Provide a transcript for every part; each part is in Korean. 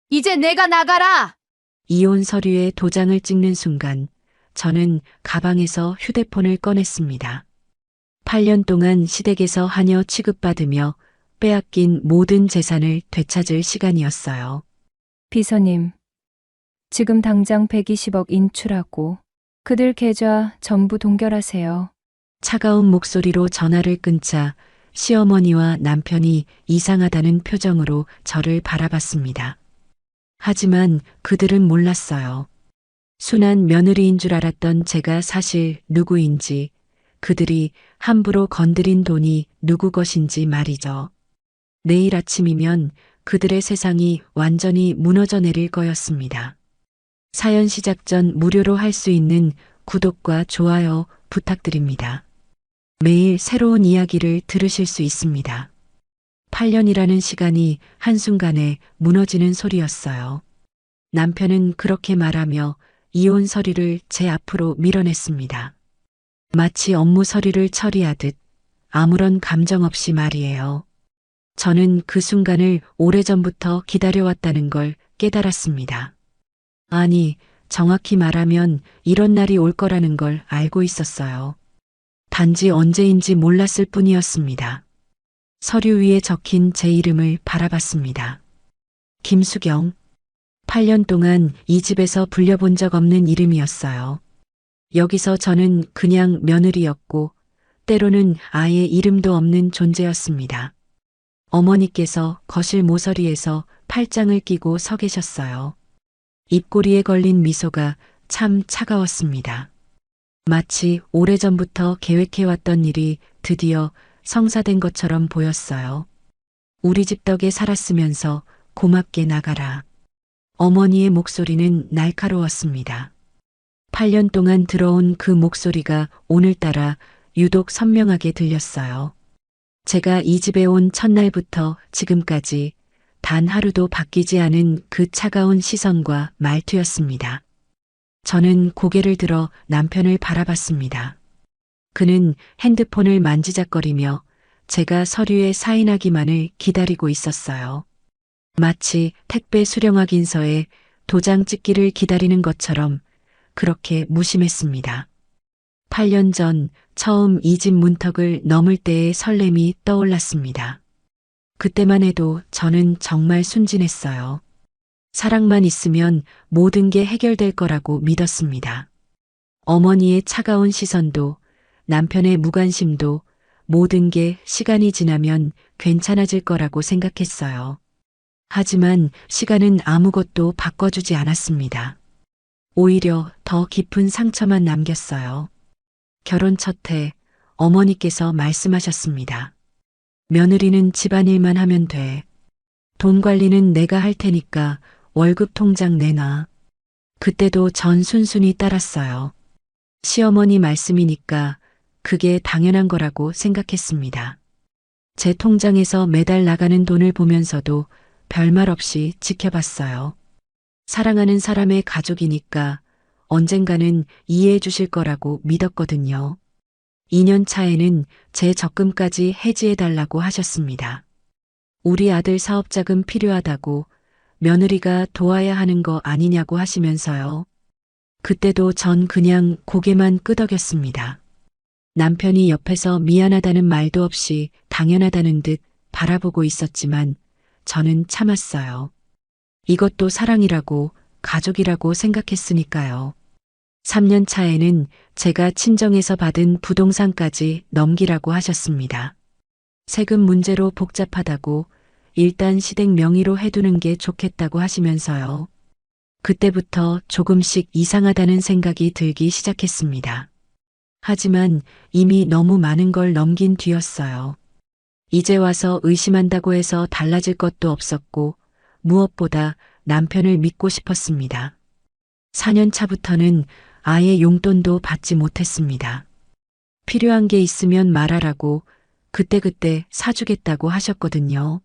이제 내가 나가라! 이혼 서류에 도장을 찍는 순간 저는 가방에서 휴대폰을 꺼냈습니다. 8년 동안 시댁에서 하녀 취급받으며 빼앗긴 모든 재산을 되찾을 시간이었어요. 비서님, 지금 당장 120억 인출하고 그들 계좌 전부 동결하세요. 차가운 목소리로 전화를 끊자 시어머니와 남편이 이상하다는 표정으로 저를 바라봤습니다. 하지만 그들은 몰랐어요. 순한 며느리인 줄 알았던 제가 사실 누구인지, 그들이 함부로 건드린 돈이 누구 것인지 말이죠. 내일 아침이면 그들의 세상이 완전히 무너져 내릴 거였습니다. 사연 시작 전 무료로 할 수 있는 구독과 좋아요 부탁드립니다. 매일 새로운 이야기를 들으실 수 있습니다. 8년이라는 시간이 한순간에 무너지는 소리였어요. 남편은 그렇게 말하며 이혼 서류를 제 앞으로 밀어냈습니다. 마치 업무 서류를 처리하듯 아무런 감정 없이 말이에요. 저는 그 순간을 오래전부터 기다려왔다는 걸 깨달았습니다. 아니, 정확히 말하면 이런 날이 올 거라는 걸 알고 있었어요. 단지 언제인지 몰랐을 뿐이었습니다. 서류 위에 적힌 제 이름을 바라봤습니다. 김수경. 8년 동안 이 집에서 불려본 적 없는 이름이었어요. 여기서 저는 그냥 며느리였고 때로는 아예 이름도 없는 존재였습니다. 어머니께서 거실 모서리에서 팔짱을 끼고 서 계셨어요. 입꼬리에 걸린 미소가 참 차가웠습니다. 마치 오래전부터 계획해왔던 일이 드디어 성사된 것처럼 보였어요. 우리 집 덕에 살았으면서 고맙게 나가라. 어머니의 목소리는 날카로웠습니다. 8년 동안 들어온 그 목소리가 오늘따라 유독 선명하게 들렸어요. 제가 이 집에 온 첫날부터 지금까지 단 하루도 바뀌지 않은 그 차가운 시선과 말투였습니다. 저는 고개를 들어 남편을 바라봤습니다. 그는 핸드폰을 만지작거리며 제가 서류에 사인하기만을 기다리고 있었어요. 마치 택배 수령 확인서에 도장 찍기를 기다리는 것처럼 그렇게 무심했습니다. 8년 전 처음 이 집 문턱을 넘을 때의 설렘이 떠올랐습니다. 그때만 해도 저는 정말 순진했어요. 사랑만 있으면 모든 게 해결될 거라고 믿었습니다. 어머니의 차가운 시선도 남편의 무관심도 모든 게 시간이 지나면 괜찮아질 거라고 생각했어요. 하지만 시간은 아무것도 바꿔주지 않았습니다. 오히려 더 깊은 상처만 남겼어요. 결혼 첫 해 어머니께서 말씀하셨습니다. 며느리는 집안일만 하면 돼. 돈 관리는 내가 할 테니까 월급 통장 내놔. 그때도 전 순순히 따랐어요. 시어머니 말씀이니까 그게 당연한 거라고 생각했습니다. 제 통장에서 매달 나가는 돈을 보면서도 별말 없이 지켜봤어요. 사랑하는 사람의 가족이니까 언젠가는 이해해 주실 거라고 믿었거든요. 2년 차에는 제 적금까지 해지해 달라고 하셨습니다. 우리 아들 사업 자금 필요하다고 며느리가 도와야 하는 거 아니냐고 하시면서요. 그때도 전 그냥 고개만 끄덕였습니다. 남편이 옆에서 미안하다는 말도 없이 당연하다는 듯 바라보고 있었지만 저는 참았어요. 이것도 사랑이라고 가족이라고 생각했으니까요. 3년 차에는 제가 친정에서 받은 부동산까지 넘기라고 하셨습니다. 세금 문제로 복잡하다고 일단 시댁 명의로 해두는 게 좋겠다고 하시면서요. 그때부터 조금씩 이상하다는 생각이 들기 시작했습니다. 하지만 이미 너무 많은 걸 넘긴 뒤였어요. 이제 와서 의심한다고 해서 달라질 것도 없었고 무엇보다 남편을 믿고 싶었습니다. 4년 차부터는 아예 용돈도 받지 못했습니다. 필요한 게 있으면 말하라고 그때그때 사주겠다고 하셨거든요.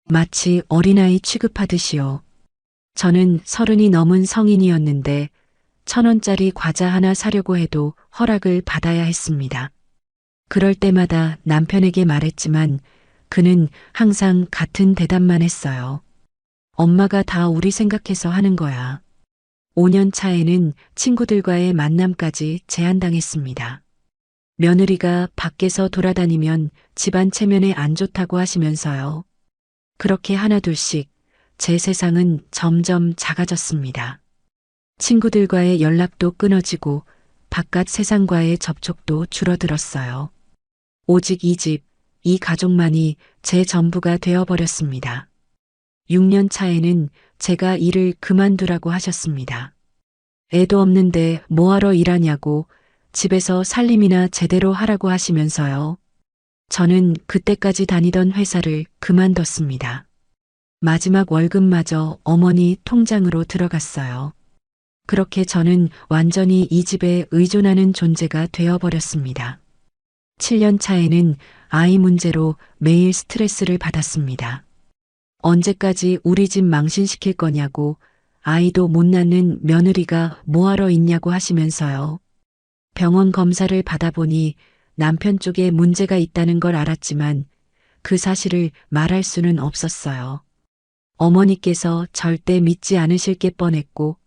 마치 어린아이 취급하듯이요. 저는 30이 넘은 성인이었는데 1,000원짜리 과자 하나 사려고 해도 허락을 받아야 했습니다. 그럴 때마다 남편에게 말했지만 그는 항상 같은 대답만 했어요. 엄마가 다 우리 생각해서 하는 거야. 5년 차에는 친구들과의 만남까지 제한당했습니다. 며느리가 밖에서 돌아다니면 집안 체면에 안 좋다고 하시면서요. 그렇게 하나둘씩 제 세상은 점점 작아졌습니다. 친구들과의 연락도 끊어지고 바깥 세상과의 접촉도 줄어들었어요. 오직 이 집, 이 가족만이 제 전부가 되어버렸습니다. 6년 차에는 제가 일을 그만두라고 하셨습니다. 애도 없는데 뭐하러 일하냐고 집에서 살림이나 제대로 하라고 하시면서요. 저는 그때까지 다니던 회사를 그만뒀습니다. 마지막 월급마저 어머니 통장으로 들어갔어요. 그렇게 저는 완전히 이 집에 의존하는 존재가 되어버렸습니다. 7년 차에는 아이 문제로 매일 스트레스를 받았습니다. 언제까지 우리 집 망신시킬 거냐고, 아이도 못 낳는 며느리가 뭐하러 있냐고 하시면서요. 병원 검사를 받아보니 남편 쪽에 문제가 있다는 걸 알았지만 그 사실을 말할 수는 없었어요. 어머니께서 절대 믿지 않으실 게 뻔했고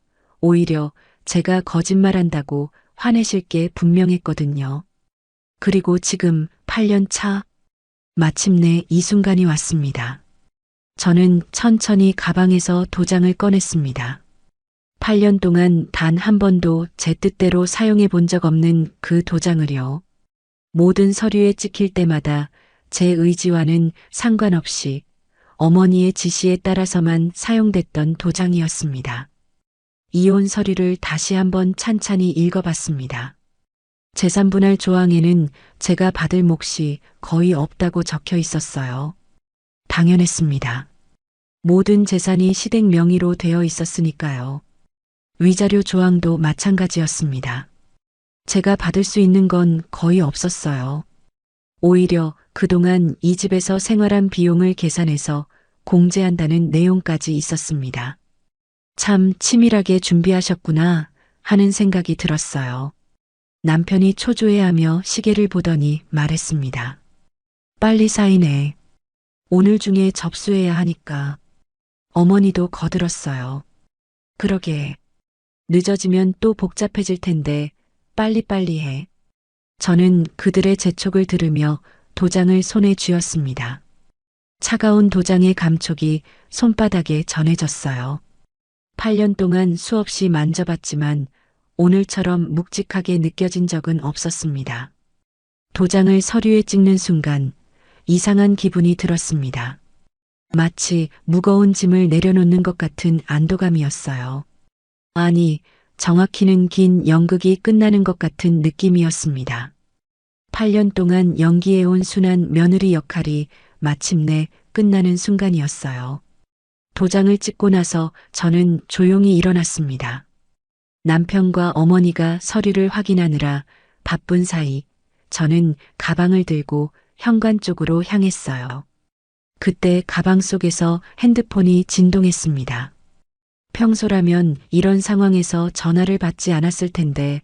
오히려 제가 거짓말한다고 화내실 게 분명했거든요. 그리고 지금 8년 차, 마침내 이 순간이 왔습니다. 저는 천천히 가방에서 도장을 꺼냈습니다. 8년 동안 단 한 번도 제 뜻대로 사용해 본 적 없는 그 도장을요. 모든 서류에 찍힐 때마다 제 의지와는 상관없이 어머니의 지시에 따라서만 사용됐던 도장이었습니다. 이혼 서류를 다시 한번 찬찬히 읽어봤습니다. 재산분할 조항에는 제가 받을 몫이 거의 없다고 적혀 있었어요. 당연했습니다. 모든 재산이 시댁 명의로 되어 있었으니까요. 위자료 조항도 마찬가지였습니다. 제가 받을 수 있는 건 거의 없었어요. 오히려 그동안 이 집에서 생활한 비용을 계산해서 공제한다는 내용까지 있었습니다. 참 치밀하게 준비하셨구나 하는 생각이 들었어요. 남편이 초조해하며 시계를 보더니 말했습니다. 빨리 사인해. 오늘 중에 접수해야 하니까. 어머니도 거들었어요. 그러게. 늦어지면 또 복잡해질 텐데 빨리빨리 해. 저는 그들의 재촉을 들으며 도장을 손에 쥐었습니다. 차가운 도장의 감촉이 손바닥에 전해졌어요. 8년 동안 수없이 만져봤지만 오늘처럼 묵직하게 느껴진 적은 없었습니다. 도장을 서류에 찍는 순간 이상한 기분이 들었습니다. 마치 무거운 짐을 내려놓는 것 같은 안도감이었어요. 아니, 정확히는 긴 연극이 끝나는 것 같은 느낌이었습니다. 8년 동안 연기해온 순한 며느리 역할이 마침내 끝나는 순간이었어요. 도장을 찍고 나서 저는 조용히 일어났습니다. 남편과 어머니가 서류를 확인하느라 바쁜 사이 저는 가방을 들고 현관 쪽으로 향했어요. 그때 가방 속에서 핸드폰이 진동했습니다. 평소라면 이런 상황에서 전화를 받지 않았을 텐데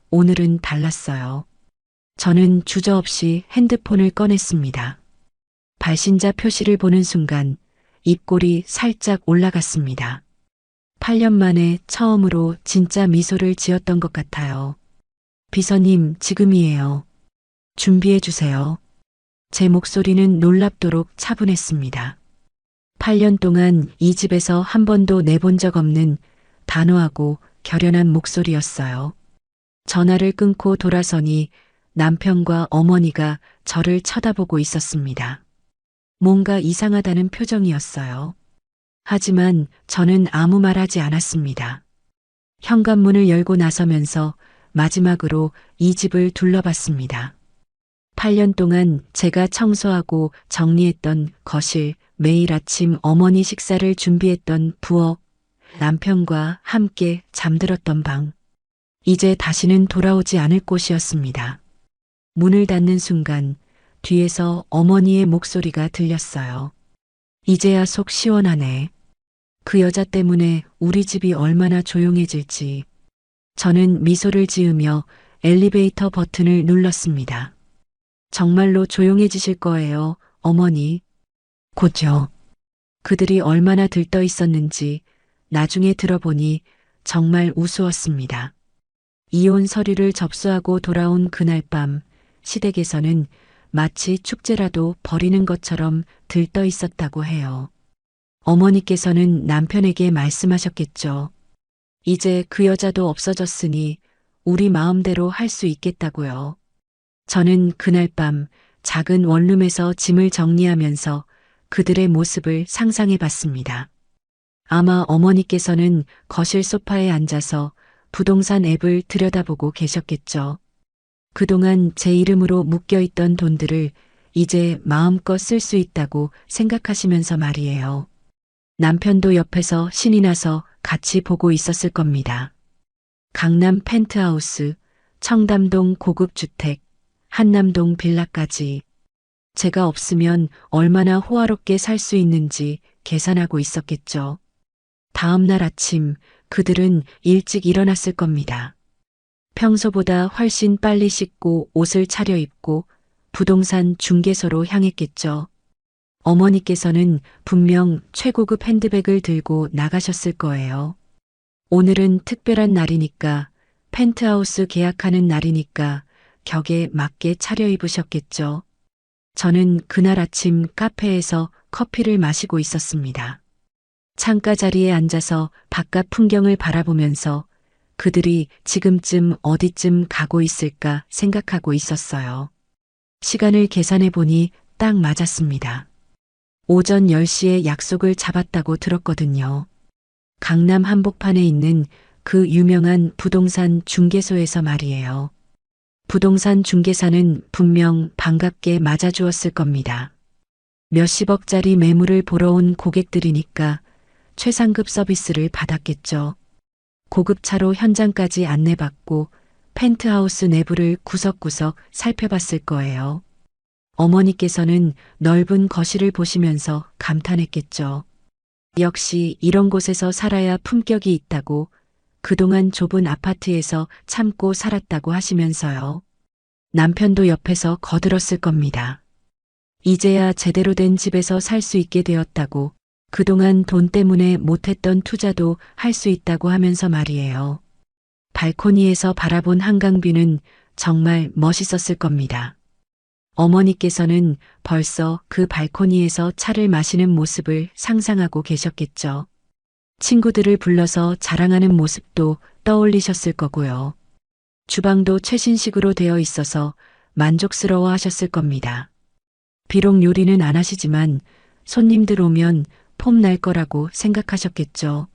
오늘은 달랐어요. 저는 주저없이 핸드폰을 꺼냈습니다. 발신자 표시를 보는 순간 입꼬리 살짝 올라갔습니다. 8년 만에 처음으로 진짜 미소를 지었던 것 같아요. 비서님, 지금이에요. 준비해 주세요. 제 목소리는 놀랍도록 차분했습니다. 8년 동안 이 집에서 한 번도 내본 적 없는 단호하고 결연한 목소리였어요. 전화를 끊고 돌아서니 남편과 어머니가 저를 쳐다보고 있었습니다. 뭔가 이상하다는 표정이었어요. 하지만 저는 아무 말 하지 않았습니다. 현관문을 열고 나서면서 마지막으로 이 집을 둘러봤습니다. 8년 동안 제가 청소하고 정리했던 거실, 매일 아침 어머니 식사를 준비했던 부엌, 남편과 함께 잠들었던 방. 이제 다시는 돌아오지 않을 곳이었습니다. 문을 닫는 순간 뒤에서 어머니의 목소리가 들렸어요. 이제야 속 시원하네. 그 여자 때문에 우리 집이 얼마나 조용해질지. 저는 미소를 지으며 엘리베이터 버튼을 눌렀습니다. 정말로 조용해지실 거예요, 어머니. 곧요. 그들이 얼마나 들떠 있었는지 나중에 들어보니 정말 우스웠습니다. 이혼 서류를 접수하고 돌아온 그날 밤 시댁에서는 마치 축제라도 벌이는 것처럼 들떠 있었다고 해요. 어머니께서는 남편에게 말씀하셨겠죠. 이제 그 여자도 없어졌으니 우리 마음대로 할 수 있겠다고요. 저는 그날 밤 작은 원룸에서 짐을 정리하면서 그들의 모습을 상상해 봤습니다. 아마 어머니께서는 거실 소파에 앉아서 부동산 앱을 들여다보고 계셨겠죠. 그동안 제 이름으로 묶여있던 돈들을 이제 마음껏 쓸 수 있다고 생각하시면서 말이에요. 남편도 옆에서 신이 나서 같이 보고 있었을 겁니다. 강남 펜트하우스, 청담동 고급주택, 한남동 빌라까지 제가 없으면 얼마나 호화롭게 살 수 있는지 계산하고 있었겠죠. 다음 날 아침 그들은 일찍 일어났을 겁니다. 평소보다 훨씬 빨리 씻고 옷을 차려입고 부동산 중개소로 향했겠죠. 어머니께서는 분명 최고급 핸드백을 들고 나가셨을 거예요. 오늘은 특별한 날이니까, 펜트하우스 계약하는 날이니까 격에 맞게 차려입으셨겠죠. 저는 그날 아침 카페에서 커피를 마시고 있었습니다. 창가 자리에 앉아서 바깥 풍경을 바라보면서 그들이 지금쯤 어디쯤 가고 있을까 생각하고 있었어요. 시간을 계산해 보니 딱 맞았습니다. 오전 10시에 약속을 잡았다고 들었거든요. 강남 한복판에 있는 그 유명한 부동산 중개소에서 말이에요. 부동산 중개사는 분명 반갑게 맞아주었을 겁니다. 몇십억짜리 매물을 보러 온 고객들이니까 최상급 서비스를 받았겠죠. 고급차로 현장까지 안내받고 펜트하우스 내부를 구석구석 살펴봤을 거예요. 어머니께서는 넓은 거실을 보시면서 감탄했겠죠. 역시 이런 곳에서 살아야 품격이 있다고, 그동안 좁은 아파트에서 참고 살았다고 하시면서요. 남편도 옆에서 거들었을 겁니다. 이제야 제대로 된 집에서 살 수 있게 되었다고, 그동안 돈 때문에 못했던 투자도 할 수 있다고 하면서 말이에요. 발코니에서 바라본 한강뷰는 정말 멋있었을 겁니다. 어머니께서는 벌써 그 발코니에서 차를 마시는 모습을 상상하고 계셨겠죠. 친구들을 불러서 자랑하는 모습도 떠올리셨을 거고요. 주방도 최신식으로 되어 있어서 만족스러워 하셨을 겁니다. 비록 요리는 안 하시지만 손님들 오면 폼 날 거라고 생각하셨겠죠.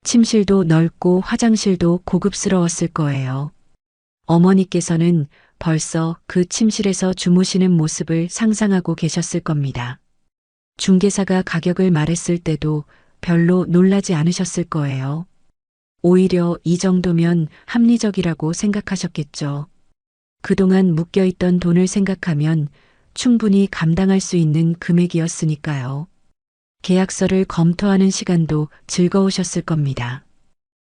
침실도 넓고 화장실도 고급스러웠을 거예요. 어머니께서는 벌써 그 침실에서 주무시는 모습을 상상하고 계셨을 겁니다. 중개사가 가격을 말했을 때도 별로 놀라지 않으셨을 거예요. 오히려 이 정도면 합리적이라고 생각하셨겠죠. 그동안 묶여있던 돈을 생각하면 충분히 감당할 수 있는 금액이었으니까요. 계약서를 검토하는 시간도 즐거우셨을 겁니다.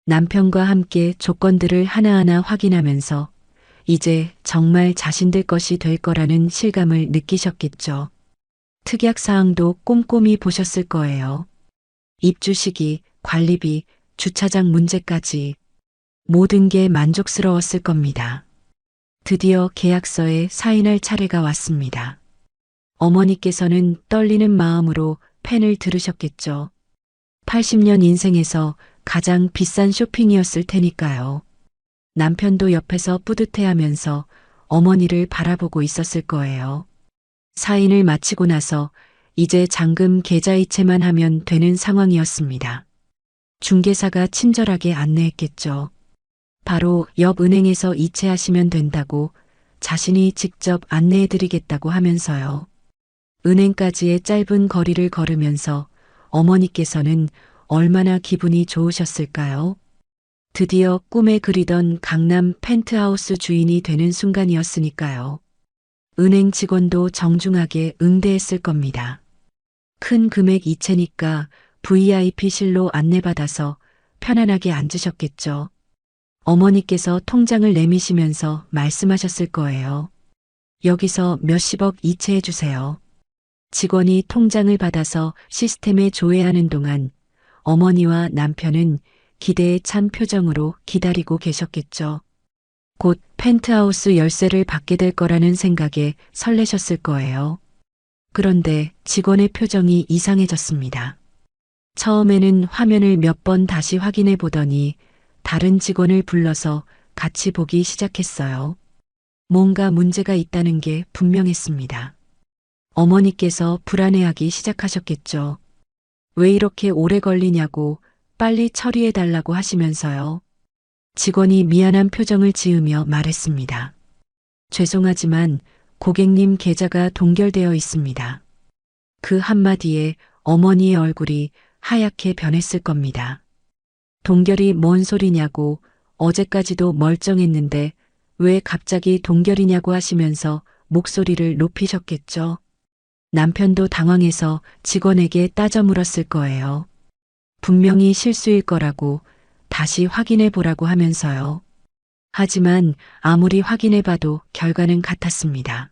남편과 함께 조건들을 하나하나 확인하면서 이제 정말 자신들 것이 될 거라는 실감을 느끼셨겠죠. 특약 사항도 꼼꼼히 보셨을 거예요. 입주 시기, 관리비, 주차장 문제까지 모든 게 만족스러웠을 겁니다. 드디어 계약서에 사인할 차례가 왔습니다. 어머니께서는 떨리는 마음으로 펜을 들으셨겠죠. 80년 인생에서 가장 비싼 쇼핑이었을 테니까요. 남편도 옆에서 뿌듯해하면서 어머니를 바라보고 있었을 거예요. 사인을 마치고 나서 이제 잔금 계좌이체만 하면 되는 상황이었습니다. 중개사가 친절하게 안내했겠죠. 바로 옆 은행에서 이체하시면 된다고, 자신이 직접 안내해드리겠다고 하면서요. 은행까지의 짧은 거리를 걸으면서 어머니께서는 얼마나 기분이 좋으셨을까요? 드디어 꿈에 그리던 강남 펜트하우스 주인이 되는 순간이었으니까요. 은행 직원도 정중하게 응대했을 겁니다. 큰 금액 이체니까 VIP실로 안내받아서 편안하게 앉으셨겠죠. 어머니께서 통장을 내미시면서 말씀하셨을 거예요. 여기서 몇십억 이체해 주세요. 직원이 통장을 받아서 시스템에 조회하는 동안 어머니와 남편은 기대에 찬 표정으로 기다리고 계셨겠죠. 곧 펜트하우스 열쇠를 받게 될 거라는 생각에 설레셨을 거예요. 그런데 직원의 표정이 이상해졌습니다. 처음에는 화면을 몇 번 다시 확인해 보더니 다른 직원을 불러서 같이 보기 시작했어요. 뭔가 문제가 있다는 게 분명했습니다. 어머니께서 불안해하기 시작하셨겠죠. 왜 이렇게 오래 걸리냐고 빨리 처리해 달라고 하시면서요. 직원이 미안한 표정을 지으며 말했습니다. 죄송하지만 고객님 계좌가 동결되어 있습니다. 그 한마디에 어머니의 얼굴이 하얗게 변했을 겁니다. 동결이 뭔 소리냐고 어제까지도 멀쩡했는데 왜 갑자기 동결이냐고 하시면서 목소리를 높이셨겠죠. 남편도 당황해서 직원에게 따져 물었을 거예요. 분명히 실수일 거라고 다시 확인해 보라고 하면서요. 하지만 아무리 확인해 봐도 결과는 같았습니다.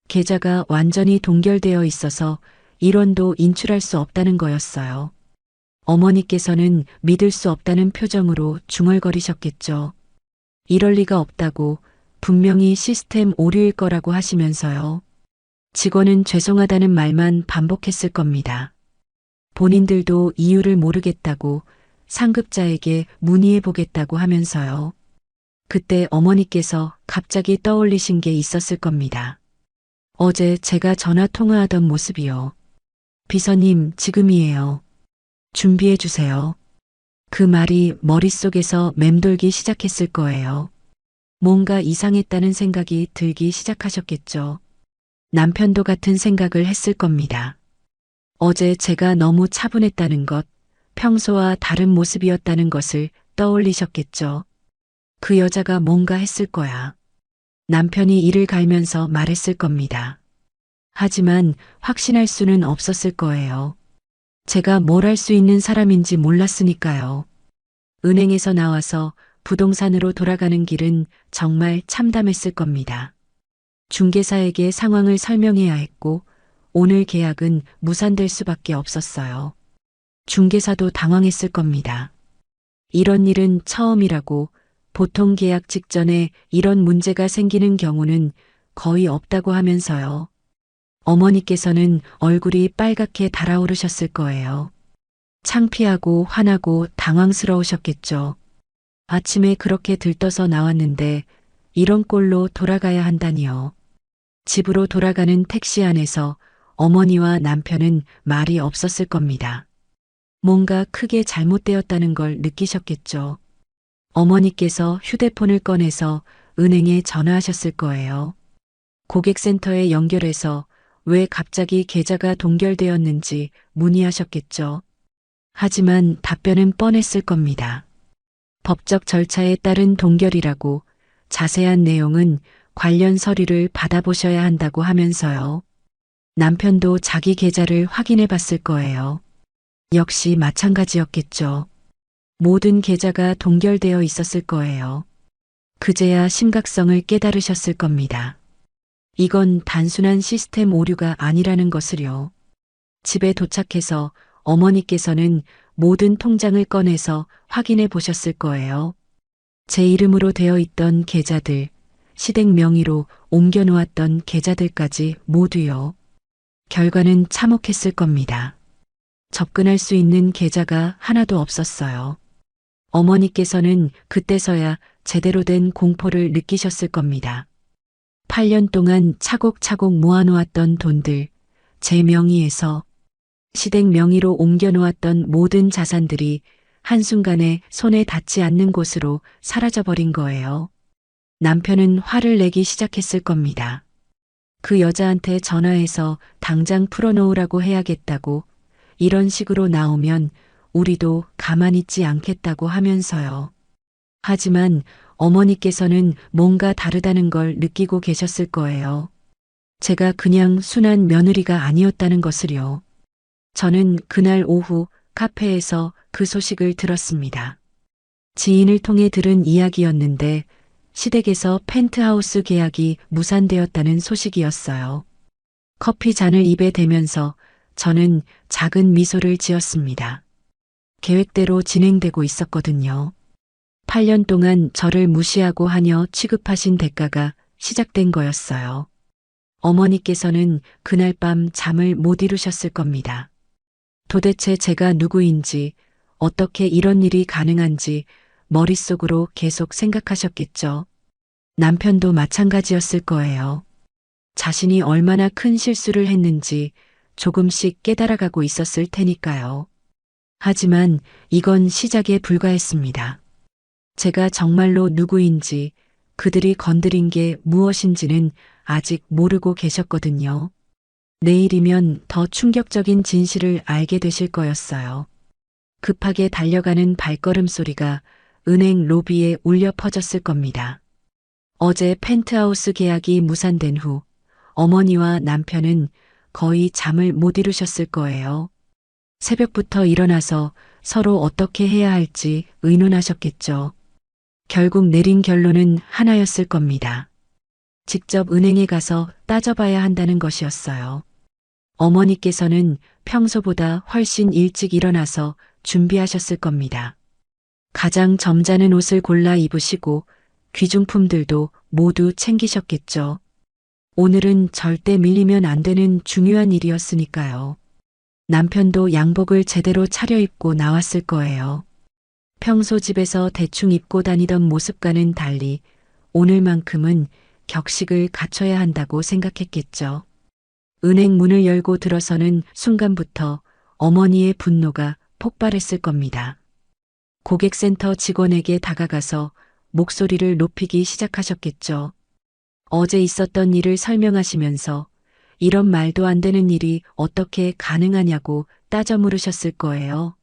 계좌가 완전히 동결되어 있어서 1원도 인출할 수 없다는 거였어요. 어머니께서는 믿을 수 없다는 표정으로 중얼거리셨겠죠. 이럴 리가 없다고 분명히 시스템 오류일 거라고 하시면서요. 직원은 죄송하다는 말만 반복했을 겁니다. 본인들도 이유를 모르겠다고 상급자에게 문의해 보겠다고 하면서요. 그때 어머니께서 갑자기 떠올리신 게 있었을 겁니다. 어제 제가 전화 통화하던 모습이요. 비서님, 지금이에요. 준비해 주세요. 그 말이 머릿속에서 맴돌기 시작했을 거예요. 뭔가 이상했다는 생각이 들기 시작하셨겠죠. 남편도 같은 생각을 했을 겁니다. 어제 제가 너무 차분했다는 것, 평소와 다른 모습이었다는 것을 떠올리셨겠죠. 그 여자가 뭔가 했을 거야. 남편이 이를 갈면서 말했을 겁니다. 하지만 확신할 수는 없었을 거예요. 제가 뭘 할 수 있는 사람인지 몰랐으니까요. 은행에서 나와서 부동산으로 돌아가는 길은 정말 참담했을 겁니다. 중개사에게 상황을 설명해야 했고 오늘 계약은 무산될 수밖에 없었어요. 중개사도 당황했을 겁니다. 이런 일은 처음이라고 보통 계약 직전에 이런 문제가 생기는 경우는 거의 없다고 하면서요. 어머니께서는 얼굴이 빨갛게 달아오르셨을 거예요. 창피하고 화나고 당황스러우셨겠죠. 아침에 그렇게 들떠서 나왔는데 이런 꼴로 돌아가야 한다니요. 집으로 돌아가는 택시 안에서 어머니와 남편은 말이 없었을 겁니다. 뭔가 크게 잘못되었다는 걸 느끼셨겠죠. 어머니께서 휴대폰을 꺼내서 은행에 전화하셨을 거예요. 고객센터에 연결해서 왜 갑자기 계좌가 동결되었는지 문의하셨겠죠. 하지만 답변은 뻔했을 겁니다. 법적 절차에 따른 동결이라고 자세한 내용은 관련 서류를 받아보셔야 한다고 하면서요. 남편도 자기 계좌를 확인해 봤을 거예요. 역시 마찬가지였겠죠. 모든 계좌가 동결되어 있었을 거예요. 그제야 심각성을 깨달으셨을 겁니다. 이건 단순한 시스템 오류가 아니라는 것을요. 집에 도착해서 어머니께서는 모든 통장을 꺼내서 확인해 보셨을 거예요. 제 이름으로 되어 있던 계좌들, 시댁 명의로 옮겨 놓았던 계좌들까지 모두요. 결과는 참혹했을 겁니다. 접근할 수 있는 계좌가 하나도 없었어요. 어머니께서는 그때서야 제대로 된 공포를 느끼셨을 겁니다. 8년 동안 차곡차곡 모아놓았던 돈들, 제 명의에서 시댁 명의로 옮겨놓았던 모든 자산들이 한순간에 손에 닿지 않는 곳으로 사라져버린 거예요. 남편은 화를 내기 시작했을 겁니다. 그 여자한테 전화해서 당장 풀어놓으라고 해야겠다고, 이런 식으로 나오면 우리도 가만히 있지 않겠다고 하면서요. 하지만 어머니께서는 뭔가 다르다는 걸 느끼고 계셨을 거예요. 제가 그냥 순한 며느리가 아니었다는 것을요. 저는 그날 오후 카페에서 그 소식을 들었습니다. 지인을 통해 들은 이야기였는데 시댁에서 펜트하우스 계약이 무산되었다는 소식이었어요. 커피 잔을 입에 대면서 저는 작은 미소를 지었습니다. 계획대로 진행되고 있었거든요. 8년 동안 저를 무시하고 하녀 취급하신 대가가 시작된 거였어요. 어머니께서는 그날 밤 잠을 못 이루셨을 겁니다. 도대체 제가 누구인지, 어떻게 이런 일이 가능한지 머릿속으로 계속 생각하셨겠죠. 남편도 마찬가지였을 거예요. 자신이 얼마나 큰 실수를 했는지 조금씩 깨달아가고 있었을 테니까요. 하지만 이건 시작에 불과했습니다. 제가 정말로 누구인지, 그들이 건드린 게 무엇인지는 아직 모르고 계셨거든요. 내일이면 더 충격적인 진실을 알게 되실 거였어요. 급하게 달려가는 발걸음 소리가 은행 로비에 울려 퍼졌을 겁니다. 어제 펜트하우스 계약이 무산된 후 어머니와 남편은 거의 잠을 못 이루셨을 거예요. 새벽부터 일어나서 서로 어떻게 해야 할지 의논하셨겠죠. 결국 내린 결론은 하나였을 겁니다. 직접 은행에 가서 따져봐야 한다는 것이었어요. 어머니께서는 평소보다 훨씬 일찍 일어나서 준비하셨을 겁니다. 가장 점잖은 옷을 골라 입으시고 귀중품들도 모두 챙기셨겠죠. 오늘은 절대 밀리면 안 되는 중요한 일이었으니까요. 남편도 양복을 제대로 차려입고 나왔을 거예요. 평소 집에서 대충 입고 다니던 모습과는 달리 오늘만큼은 격식을 갖춰야 한다고 생각했겠죠. 은행 문을 열고 들어서는 순간부터 어머니의 분노가 폭발했을 겁니다. 고객센터 직원에게 다가가서 목소리를 높이기 시작하셨겠죠. 어제 있었던 일을 설명하시면서 이런 말도 안 되는 일이 어떻게 가능하냐고 따져 물으셨을 거예요.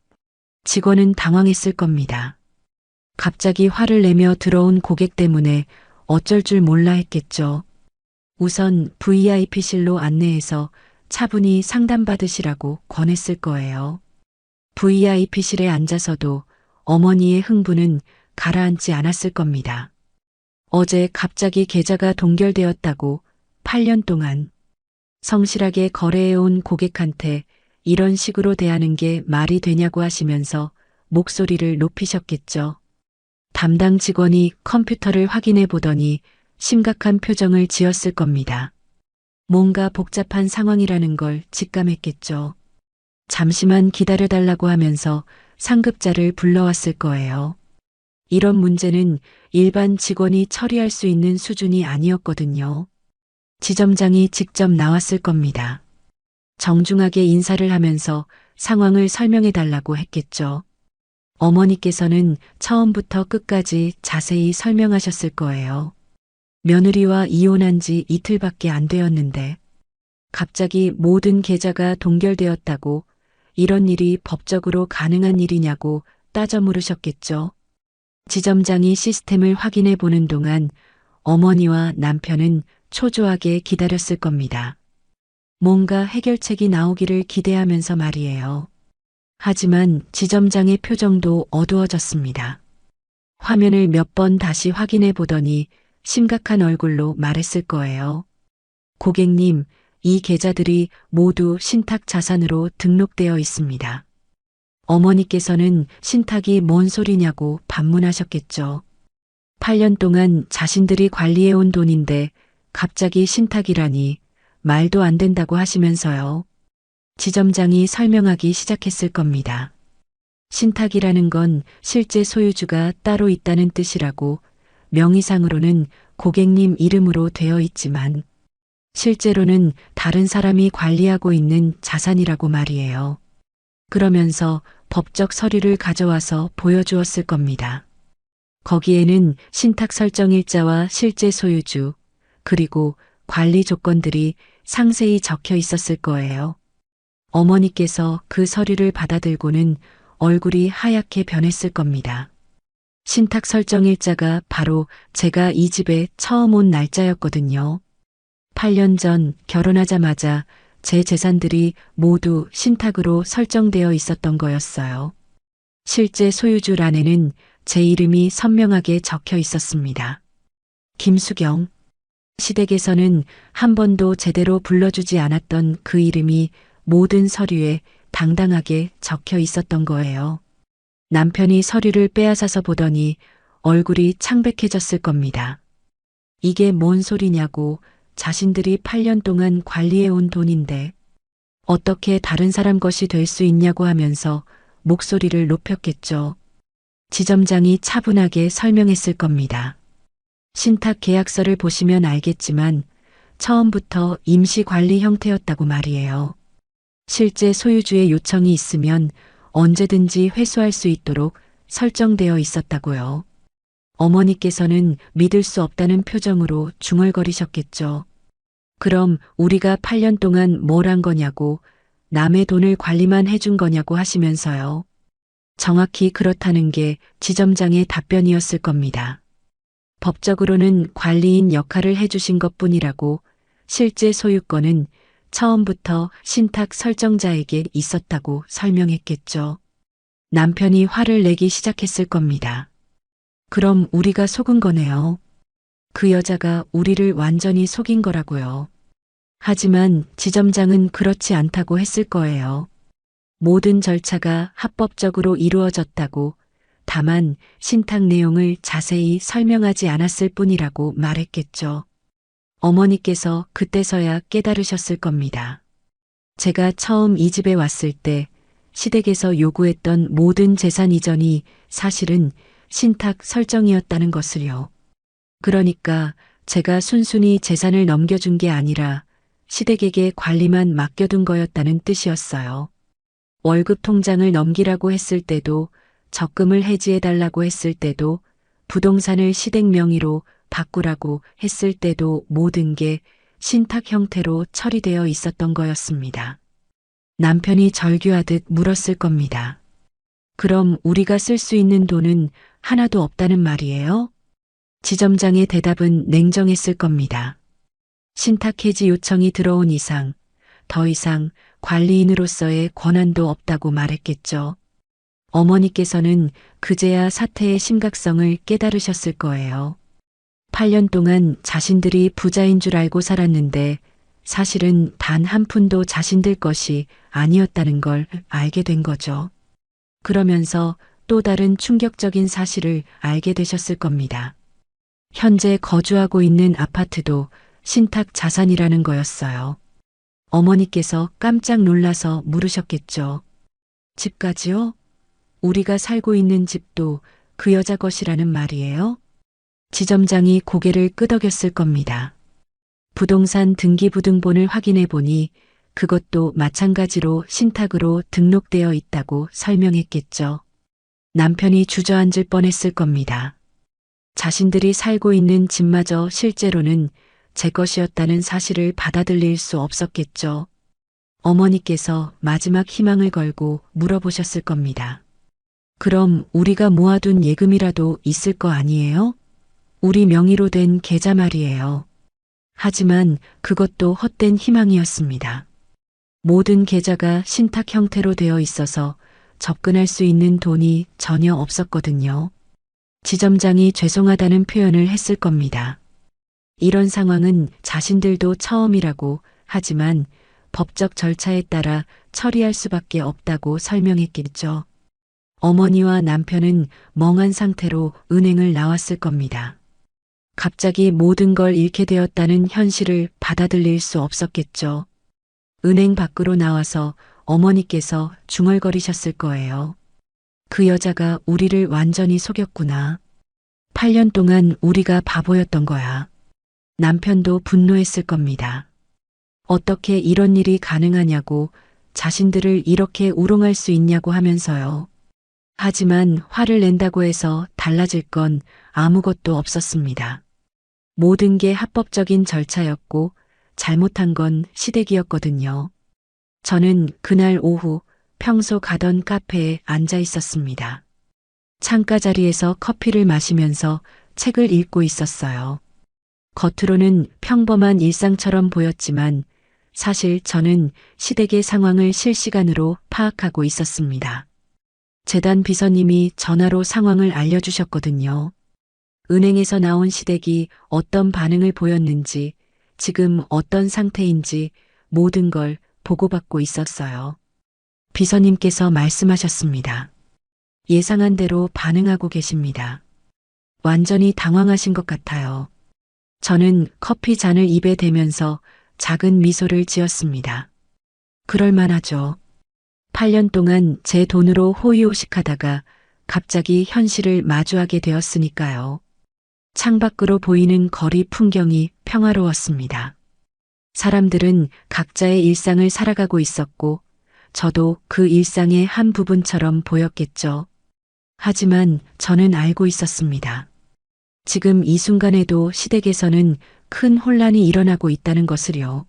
직원은 당황했을 겁니다. 갑자기 화를 내며 들어온 고객 때문에 어쩔 줄 몰라 했겠죠. 우선 VIP실로 안내해서 차분히 상담받으시라고 권했을 거예요. VIP실에 앉아서도 어머니의 흥분은 가라앉지 않았을 겁니다. 어제 갑자기 계좌가 동결되었다고 8년 동안 성실하게 거래해온 고객한테 이런 식으로 대하는 게 말이 되냐고 하시면서 목소리를 높이셨겠죠. 담당 직원이 컴퓨터를 확인해 보더니 심각한 표정을 지었을 겁니다. 뭔가 복잡한 상황이라는 걸 직감했겠죠. 잠시만 기다려달라고 하면서 상급자를 불러왔을 거예요. 이런 문제는 일반 직원이 처리할 수 있는 수준이 아니었거든요. 지점장이 직접 나왔을 겁니다. 정중하게 인사를 하면서 상황을 설명해 달라고 했겠죠. 어머니께서는 처음부터 끝까지 자세히 설명하셨을 거예요. 며느리와 이혼한 지 이틀밖에 안 되었는데 갑자기 모든 계좌가 동결되었다고 이런 일이 법적으로 가능한 일이냐고 따져 물으셨겠죠. 지점장이 시스템을 확인해 보는 동안 어머니와 남편은 초조하게 기다렸을 겁니다. 뭔가 해결책이 나오기를 기대하면서 말이에요. 하지만 지점장의 표정도 어두워졌습니다. 화면을 몇 번 다시 확인해 보더니 심각한 얼굴로 말했을 거예요. 고객님, 이 계좌들이 모두 신탁 자산으로 등록되어 있습니다. 어머니께서는 신탁이 뭔 소리냐고 반문하셨겠죠. 8년 동안 자신들이 관리해온 돈인데 갑자기 신탁이라니 말도 안 된다고 하시면서요. 지점장이 설명하기 시작했을 겁니다. 신탁이라는 건 실제 소유주가 따로 있다는 뜻이라고 명의상으로는 고객님 이름으로 되어 있지만 실제로는 다른 사람이 관리하고 있는 자산이라고 말이에요. 그러면서 법적 서류를 가져와서 보여주었을 겁니다. 거기에는 신탁 설정일자와 실제 소유주, 그리고 관리 조건들이 상세히 적혀 있었을 거예요. 어머니께서 그 서류를 받아들고는 얼굴이 하얗게 변했을 겁니다. 신탁 설정일자가 바로 제가 이 집에 처음 온 날짜였거든요. 8년 전 결혼하자마자 제 재산들이 모두 신탁으로 설정되어 있었던 거였어요. 실제 소유주란에는 제 이름이 선명하게 적혀 있었습니다. 김수경. 시댁에서는 한 번도 제대로 불러주지 않았던 그 이름이 모든 서류에 당당하게 적혀 있었던 거예요. 남편이 서류를 빼앗아서 보더니 얼굴이 창백해졌을 겁니다. 이게 뭔 소리냐고, 자신들이 8년 동안 관리해온 돈인데 어떻게 다른 사람 것이 될 수 있냐고 하면서 목소리를 높였겠죠. 지점장이 차분하게 설명했을 겁니다. 신탁 계약서를 보시면 알겠지만 처음부터 임시 관리 형태였다고 말이에요. 실제 소유주의 요청이 있으면 언제든지 회수할 수 있도록 설정되어 있었다고요. 어머니께서는 믿을 수 없다는 표정으로 중얼거리셨겠죠. 그럼 우리가 8년 동안 뭘 한 거냐고, 남의 돈을 관리만 해준 거냐고 하시면서요. 정확히 그렇다는 게 지점장의 답변이었을 겁니다. 법적으로는 관리인 역할을 해주신 것 뿐이라고, 실제 소유권은 처음부터 신탁 설정자에게 있었다고 설명했겠죠. 남편이 화를 내기 시작했을 겁니다. 그럼 우리가 속은 거네요. 그 여자가 우리를 완전히 속인 거라고요. 하지만 지점장은 그렇지 않다고 했을 거예요. 모든 절차가 합법적으로 이루어졌다고, 다만 신탁 내용을 자세히 설명하지 않았을 뿐이라고 말했겠죠. 어머니께서 그때서야 깨달으셨을 겁니다. 제가 처음 이 집에 왔을 때 시댁에서 요구했던 모든 재산 이전이 사실은 신탁 설정이었다는 것을요. 그러니까 제가 순순히 재산을 넘겨준 게 아니라 시댁에게 관리만 맡겨둔 거였다는 뜻이었어요. 월급 통장을 넘기라고 했을 때도, 적금을 해지해달라고 했을 때도, 부동산을 시댁 명의로 바꾸라고 했을 때도 모든 게 신탁 형태로 처리되어 있었던 거였습니다. 남편이 절규하듯 물었을 겁니다. 그럼 우리가 쓸 수 있는 돈은 하나도 없다는 말이에요? 지점장의 대답은 냉정했을 겁니다. 신탁 해지 요청이 들어온 이상, 더 이상 관리인으로서의 권한도 없다고 말했겠죠. 어머니께서는 그제야 사태의 심각성을 깨달으셨을 거예요. 8년 동안 자신들이 부자인 줄 알고 살았는데 사실은 단 한 푼도 자신들 것이 아니었다는 걸 알게 된 거죠. 그러면서 또 다른 충격적인 사실을 알게 되셨을 겁니다. 현재 거주하고 있는 아파트도 신탁 자산이라는 거였어요. 어머니께서 깜짝 놀라서 물으셨겠죠. 집까지요? 우리가 살고 있는 집도 그 여자 것이라는 말이에요? 지점장이 고개를 끄덕였을 겁니다. 부동산 등기부등본을 확인해 보니 그것도 마찬가지로 신탁으로 등록되어 있다고 설명했겠죠. 남편이 주저앉을 뻔했을 겁니다. 자신들이 살고 있는 집마저 실제로는 제 것이었다는 사실을 받아들일 수 없었겠죠. 어머니께서 마지막 희망을 걸고 물어보셨을 겁니다. 그럼 우리가 모아둔 예금이라도 있을 거 아니에요? 우리 명의로 된 계좌 말이에요. 하지만 그것도 헛된 희망이었습니다. 모든 계좌가 신탁 형태로 되어 있어서 접근할 수 있는 돈이 전혀 없었거든요. 지점장이 죄송하다는 표현을 했을 겁니다. 이런 상황은 자신들도 처음이라고, 하지만 법적 절차에 따라 처리할 수밖에 없다고 설명했겠죠. 어머니와 남편은 멍한 상태로 은행을 나왔을 겁니다. 갑자기 모든 걸 잃게 되었다는 현실을 받아들일 수 없었겠죠. 은행 밖으로 나와서 어머니께서 중얼거리셨을 거예요. 그 여자가 우리를 완전히 속였구나. 8년 동안 우리가 바보였던 거야. 남편도 분노했을 겁니다. 어떻게 이런 일이 가능하냐고, 자신들을 이렇게 우롱할 수 있냐고 하면서요. 하지만 화를 낸다고 해서 달라질 건 아무것도 없었습니다. 모든 게 합법적인 절차였고 잘못한 건 시댁이었거든요. 저는 그날 오후 평소 가던 카페에 앉아 있었습니다. 창가 자리에서 커피를 마시면서 책을 읽고 있었어요. 겉으로는 평범한 일상처럼 보였지만 사실 저는 시댁의 상황을 실시간으로 파악하고 있었습니다. 재단 비서님이 전화로 상황을 알려주셨거든요. 은행에서 나온 시댁이 어떤 반응을 보였는지, 지금 어떤 상태인지 모든 걸 보고받고 있었어요. 비서님께서 말씀하셨습니다. 예상한 대로 반응하고 계십니다. 완전히 당황하신 것 같아요. 저는 커피 잔을 입에 대면서 작은 미소를 지었습니다. 그럴 만하죠. 8년 동안 제 돈으로 호의호식하다가 갑자기 현실을 마주하게 되었으니까요. 창밖으로 보이는 거리 풍경이 평화로웠습니다. 사람들은 각자의 일상을 살아가고 있었고, 저도 그 일상의 한 부분처럼 보였겠죠. 하지만 저는 알고 있었습니다. 지금 이 순간에도 시댁에서는 큰 혼란이 일어나고 있다는 것을요.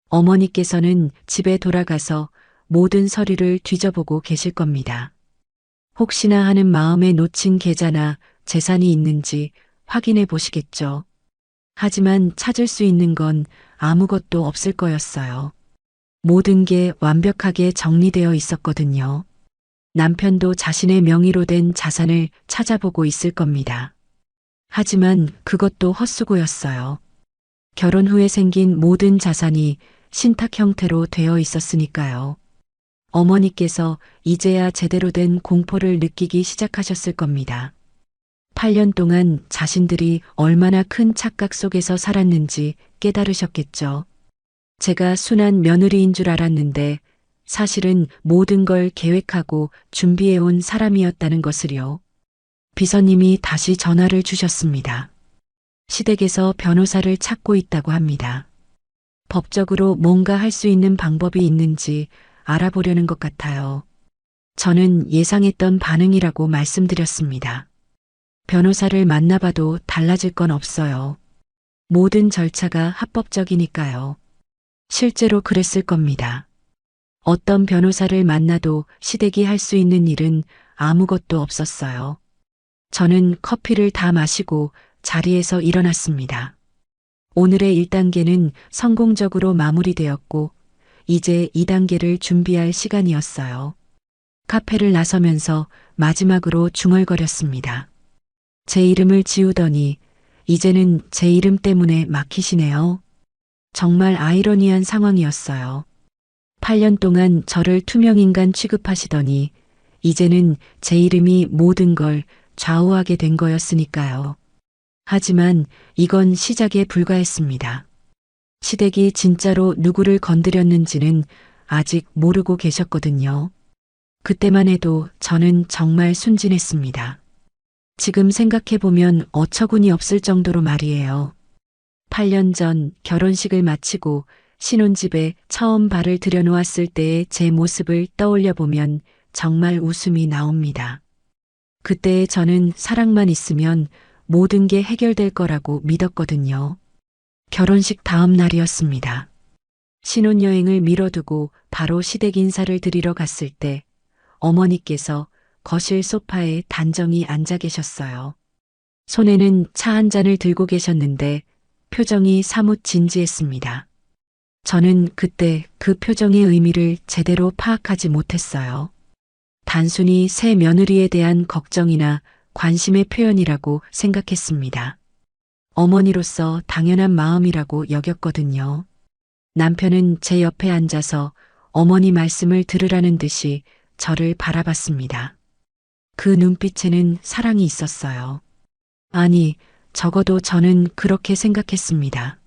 어머니께서는 집에 돌아가서 모든 서류를 뒤져보고 계실 겁니다. 혹시나 하는 마음에 놓친 계좌나 재산이 있는지 확인해 보시겠죠. 하지만 찾을 수 있는 건 아무것도 없을 거였어요. 모든 게 완벽하게 정리되어 있었거든요. 남편도 자신의 명의로 된 자산을 찾아보고 있을 겁니다. 하지만 그것도 헛수고였어요. 결혼 후에 생긴 모든 자산이 신탁 형태로 되어 있었으니까요. 어머니께서 이제야 제대로 된 공포를 느끼기 시작하셨을 겁니다. 8년 동안 자신들이 얼마나 큰 착각 속에서 살았는지 깨달으셨겠죠. 제가 순한 며느리인 줄 알았는데 사실은 모든 걸 계획하고 준비해온 사람이었다는 것을요. 비서님이 다시 전화를 주셨습니다. 시댁에서 변호사를 찾고 있다고 합니다. 법적으로 뭔가 할 수 있는 방법이 있는지 알아보려는 것 같아요. 저는 예상했던 반응이라고 말씀드렸습니다. 변호사를 만나봐도 달라질 건 없어요. 모든 절차가 합법적이니까요. 실제로 그랬을 겁니다. 어떤 변호사를 만나도 시댁이 할 수 있는 일은 아무것도 없었어요. 저는 커피를 다 마시고 자리에서 일어났습니다. 오늘의 1단계는 성공적으로 마무리되었고 이제 2단계를 준비할 시간이었어요. 카페를 나서면서 마지막으로 중얼거렸습니다. 제 이름을 지우더니 이제는 제 이름 때문에 막히시네요. 정말 아이러니한 상황이었어요. 8년 동안 저를 투명인간 취급하시더니 이제는 제 이름이 모든 걸 좌우하게 된 거였으니까요. 하지만 이건 시작에 불과했습니다. 시댁이 진짜로 누구를 건드렸는지는 아직 모르고 계셨거든요. 그때만 해도 저는 정말 순진했습니다. 지금 생각해보면 어처구니 없을 정도로 말이에요. 8년 전 결혼식을 마치고 신혼집에 처음 발을 들여놓았을 때의 제 모습을 떠올려 보면 정말 웃음이 나옵니다. 그때의 저는 사랑만 있으면 모든 게 해결될 거라고 믿었거든요. 결혼식 다음 날이었습니다. 신혼여행을 미뤄두고 바로 시댁 인사를 드리러 갔을 때 어머니께서 거실 소파에 단정히 앉아 계셨어요. 손에는 차 한 잔을 들고 계셨는데 표정이 사뭇 진지했습니다. 저는 그때 그 표정의 의미를 제대로 파악하지 못했어요. 단순히 새 며느리에 대한 걱정이나 관심의 표현이라고 생각했습니다. 어머니로서 당연한 마음이라고 여겼거든요. 남편은 제 옆에 앉아서 어머니 말씀을 들으라는 듯이 저를 바라봤습니다. 그 눈빛에는 사랑이 있었어요. 아니, 적어도 저는 그렇게 생각했습니다.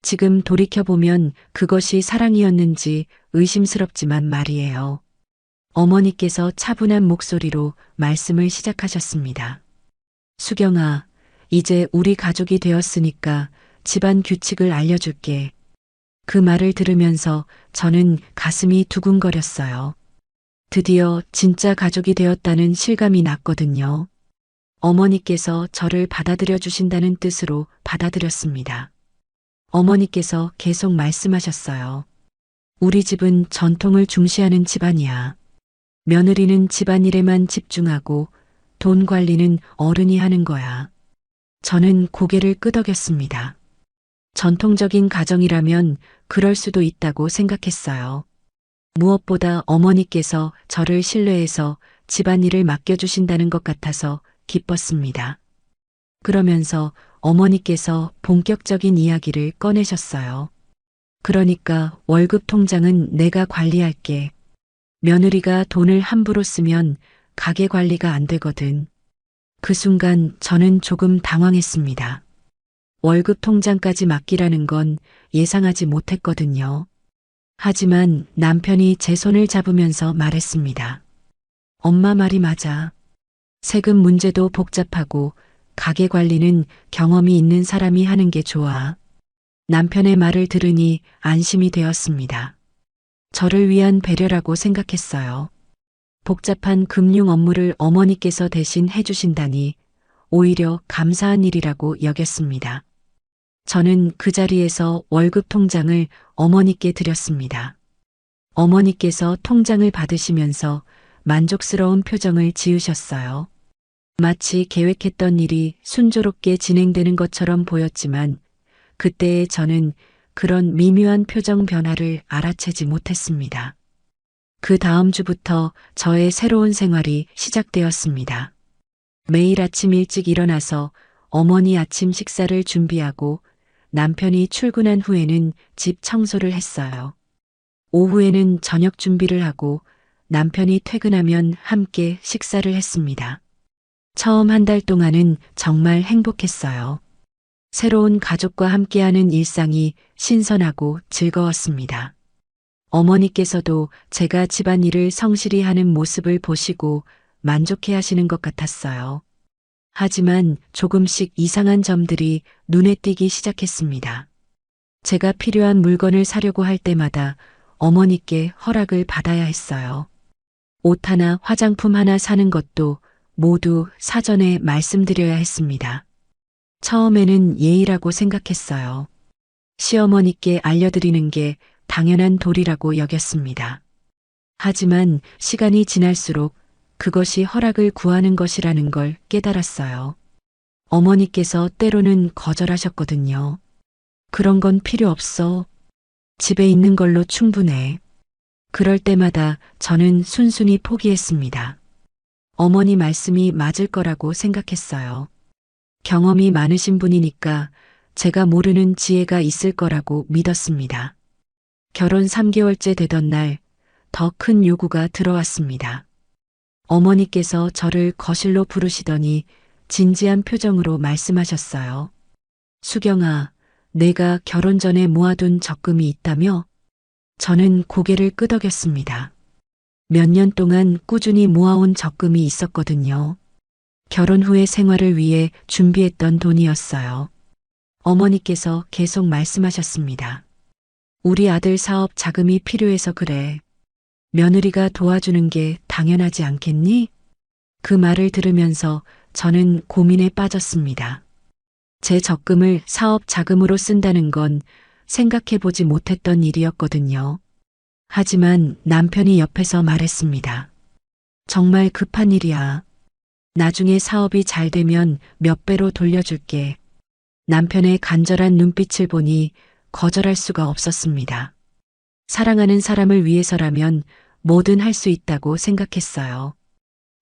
지금 돌이켜보면 그것이 사랑이었는지 의심스럽지만 말이에요. 어머니께서 차분한 목소리로 말씀을 시작하셨습니다. 수경아, 이제 우리 가족이 되었으니까 집안 규칙을 알려줄게. 그 말을 들으면서 저는 가슴이 두근거렸어요. 드디어 진짜 가족이 되었다는 실감이 났거든요. 어머니께서 저를 받아들여 주신다는 뜻으로 받아들였습니다. 어머니께서 계속 말씀하셨어요. 우리 집은 전통을 중시하는 집안이야. 며느리는 집안일에만 집중하고 돈 관리는 어른이 하는 거야. 저는 고개를 끄덕였습니다. 전통적인 가정이라면 그럴 수도 있다고 생각했어요. 무엇보다 어머니께서 저를 신뢰해서 집안일을 맡겨주신다는 것 같아서 기뻤습니다. 그러면서 어머니께서 본격적인 이야기를 꺼내셨어요. 그러니까 월급 통장은 내가 관리할게. 며느리가 돈을 함부로 쓰면 가게 관리가 안 되거든. 그 순간 저는 조금 당황했습니다. 월급 통장까지 맡기라는 건 예상하지 못했거든요. 하지만 남편이 제 손을 잡으면서 말했습니다. 엄마 말이 맞아. 세금 문제도 복잡하고 가게 관리는 경험이 있는 사람이 하는 게 좋아. 남편의 말을 들으니 안심이 되었습니다. 저를 위한 배려라고 생각했어요. 복잡한 금융 업무를 어머니께서 대신 해주신다니 오히려 감사한 일이라고 여겼습니다. 저는 그 자리에서 월급 통장을 어머니께 드렸습니다. 어머니께서 통장을 받으시면서 만족스러운 표정을 지으셨어요. 마치 계획했던 일이 순조롭게 진행되는 것처럼 보였지만 그때의 저는 그런 미묘한 표정 변화를 알아채지 못했습니다. 그 다음 주부터 저의 새로운 생활이 시작되었습니다. 매일 아침 일찍 일어나서 어머니 아침 식사를 준비하고 남편이 출근한 후에는 집 청소를 했어요. 오후에는 저녁 준비를 하고 남편이 퇴근하면 함께 식사를 했습니다. 처음 한 달 동안은 정말 행복했어요. 새로운 가족과 함께하는 일상이 신선하고 즐거웠습니다. 어머니께서도 제가 집안일을 성실히 하는 모습을 보시고 만족해 하시는 것 같았어요. 하지만 조금씩 이상한 점들이 눈에 띄기 시작했습니다. 제가 필요한 물건을 사려고 할 때마다 어머니께 허락을 받아야 했어요. 옷 하나, 화장품 하나 사는 것도 모두 사전에 말씀드려야 했습니다. 처음에는 예의라고 생각했어요. 시어머니께 알려드리는 게 당연한 도리라고 여겼습니다. 하지만 시간이 지날수록 그것이 허락을 구하는 것이라는 걸 깨달았어요. 어머니께서 때로는 거절하셨거든요. 그런 건 필요 없어. 집에 있는 걸로 충분해. 그럴 때마다 저는 순순히 포기했습니다. 어머니 말씀이 맞을 거라고 생각했어요. 경험이 많으신 분이니까 제가 모르는 지혜가 있을 거라고 믿었습니다. 결혼 3개월째 되던 날 더 큰 요구가 들어왔습니다. 어머니께서 저를 거실로 부르시더니 진지한 표정으로 말씀하셨어요. 수경아, 내가 결혼 전에 모아둔 적금이 있다며? 저는 고개를 끄덕였습니다. 몇 년 동안 꾸준히 모아온 적금이 있었거든요. 결혼 후의 생활을 위해 준비했던 돈이었어요. 어머니께서 계속 말씀하셨습니다. 우리 아들 사업 자금이 필요해서 그래. 며느리가 도와주는 게 당연하지 않겠니? 그 말을 들으면서 저는 고민에 빠졌습니다. 제 적금을 사업 자금으로 쓴다는 건 생각해 보지 못했던 일이었거든요. 하지만 남편이 옆에서 말했습니다. 정말 급한 일이야. 나중에 사업이 잘 되면 몇 배로 돌려줄게. 남편의 간절한 눈빛을 보니 거절할 수가 없었습니다. 사랑하는 사람을 위해서라면 뭐든 할 수 있다고 생각했어요.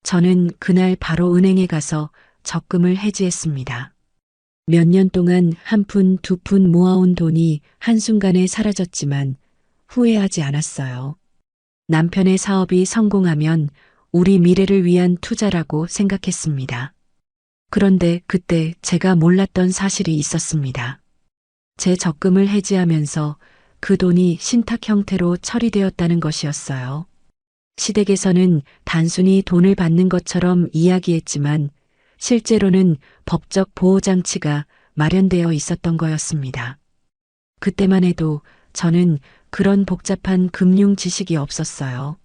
저는 그날 바로 은행에 가서 적금을 해지했습니다. 몇 년 동안 한 푼, 두 푼 모아온 돈이 한순간에 사라졌지만 후회하지 않았어요. 남편의 사업이 성공하면 우리 미래를 위한 투자라고 생각했습니다. 그런데 그때 제가 몰랐던 사실이 있었습니다. 제 적금을 해지하면서 그 돈이 신탁 형태로 처리되었다는 것이었어요. 시댁에서는 단순히 돈을 받는 것처럼 이야기했지만 실제로는 법적 보호장치가 마련되어 있었던 거였습니다. 그때만 해도 저는 그런 복잡한 금융 지식이 없었어요.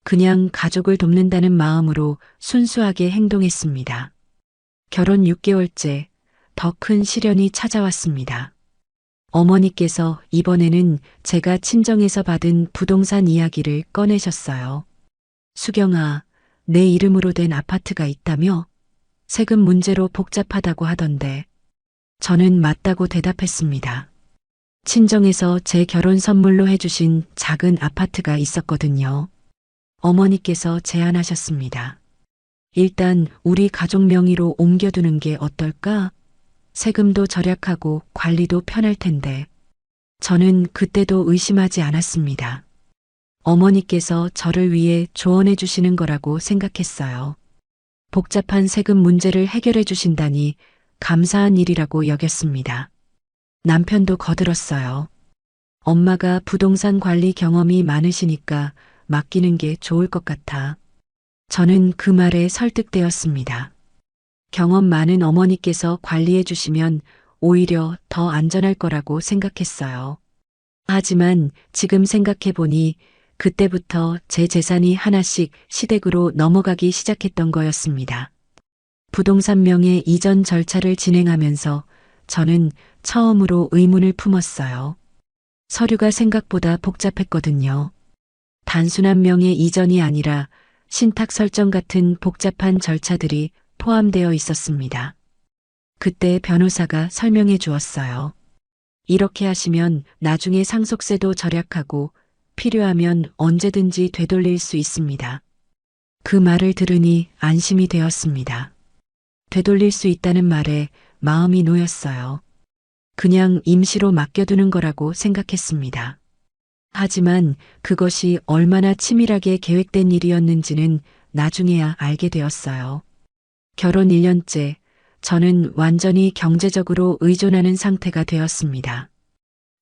그냥 가족을 돕는다는 마음으로 순수하게 행동했습니다. 결혼 6개월째 더 큰 시련이 찾아왔습니다. 어머니께서 이번에는 제가 친정에서 받은 부동산 이야기를 꺼내셨어요. 수경아, 내 이름으로 된 아파트가 있다며? 세금 문제로 복잡하다고 하던데. 저는 맞다고 대답했습니다. 친정에서 제 결혼 선물로 해주신 작은 아파트가 있었거든요. 어머니께서 제안하셨습니다. 일단 우리 가족 명의로 옮겨두는 게 어떨까? 세금도 절약하고 관리도 편할 텐데. 저는 그때도 의심하지 않았습니다. 어머니께서 저를 위해 조언해 주시는 거라고 생각했어요. 복잡한 세금 문제를 해결해 주신다니 감사한 일이라고 여겼습니다. 남편도 거들었어요. 엄마가 부동산 관리 경험이 많으시니까 맡기는 게 좋을 것 같아. 저는 그 말에 설득되었습니다. 경험 많은 어머니께서 관리해 주시면 오히려 더 안전할 거라고 생각했어요. 하지만 지금 생각해 보니 그때부터 제 재산이 하나씩 시댁으로 넘어가기 시작했던 거였습니다. 부동산 명의 이전 절차를 진행하면서 저는 처음으로 의문을 품었어요. 서류가 생각보다 복잡했거든요. 단순한 명의 이전이 아니라 신탁 설정 같은 복잡한 절차들이 포함되어 있었습니다. 그때 변호사가 설명해 주었어요. 이렇게 하시면 나중에 상속세도 절약하고 필요하면 언제든지 되돌릴 수 있습니다. 그 말을 들으니 안심이 되었습니다. 되돌릴 수 있다는 말에 마음이 놓였어요. 그냥 임시로 맡겨두는 거라고 생각했습니다. 하지만 그것이 얼마나 치밀하게 계획된 일이었는지는 나중에야 알게 되었어요. 결혼 1년째, 저는 완전히 경제적으로 의존하는 상태가 되었습니다.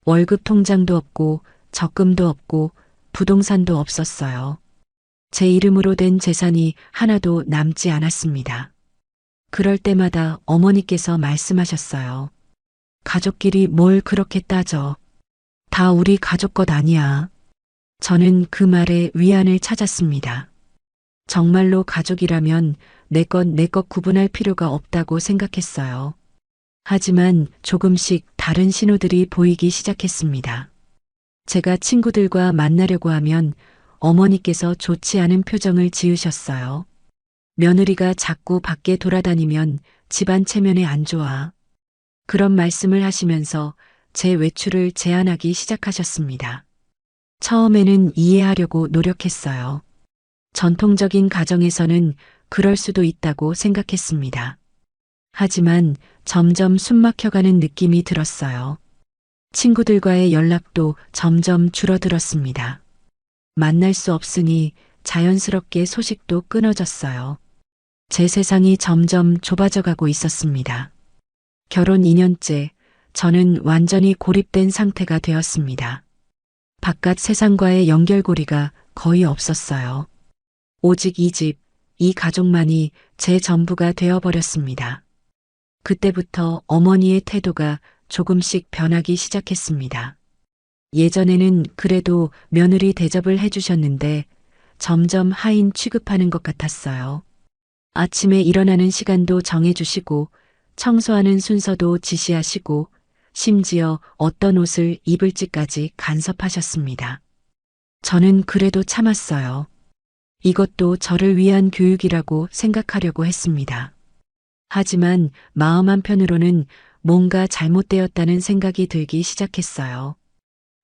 월급 통장도 없고 적금도 없고 부동산도 없었어요. 제 이름으로 된 재산이 하나도 남지 않았습니다. 그럴 때마다 어머니께서 말씀하셨어요. 가족끼리 뭘 그렇게 따져. 다 우리 가족 것 아니야. 저는 그 말에 위안을 찾았습니다. 정말로 가족이라면 내 것 구분할 필요가 없다고 생각했어요. 하지만 조금씩 다른 신호들이 보이기 시작했습니다. 제가 친구들과 만나려고 하면 어머니께서 좋지 않은 표정을 지으셨어요. 며느리가 자꾸 밖에 돌아다니면 집안 체면에 안 좋아. 그런 말씀을 하시면서 제 외출을 제한하기 시작하셨습니다. 처음에는 이해하려고 노력했어요. 전통적인 가정에서는 그럴 수도 있다고 생각했습니다. 하지만 점점 숨막혀가는 느낌이 들었어요. 친구들과의 연락도 점점 줄어들었습니다. 만날 수 없으니 자연스럽게 소식도 끊어졌어요. 제 세상이 점점 좁아져 가고 있었습니다. 결혼 2년째, 저는 완전히 고립된 상태가 되었습니다. 바깥 세상과의 연결고리가 거의 없었어요. 오직 이 집, 이 가족만이 제 전부가 되어버렸습니다. 그때부터 어머니의 태도가 조금씩 변하기 시작했습니다. 예전에는 그래도 며느리 대접을 해주셨는데 점점 하인 취급하는 것 같았어요. 아침에 일어나는 시간도 정해주시고 청소하는 순서도 지시하시고 심지어 어떤 옷을 입을지까지 간섭하셨습니다. 저는 그래도 참았어요. 이것도 저를 위한 교육이라고 생각하려고 했습니다. 하지만 마음 한편으로는 뭔가 잘못되었다는 생각이 들기 시작했어요.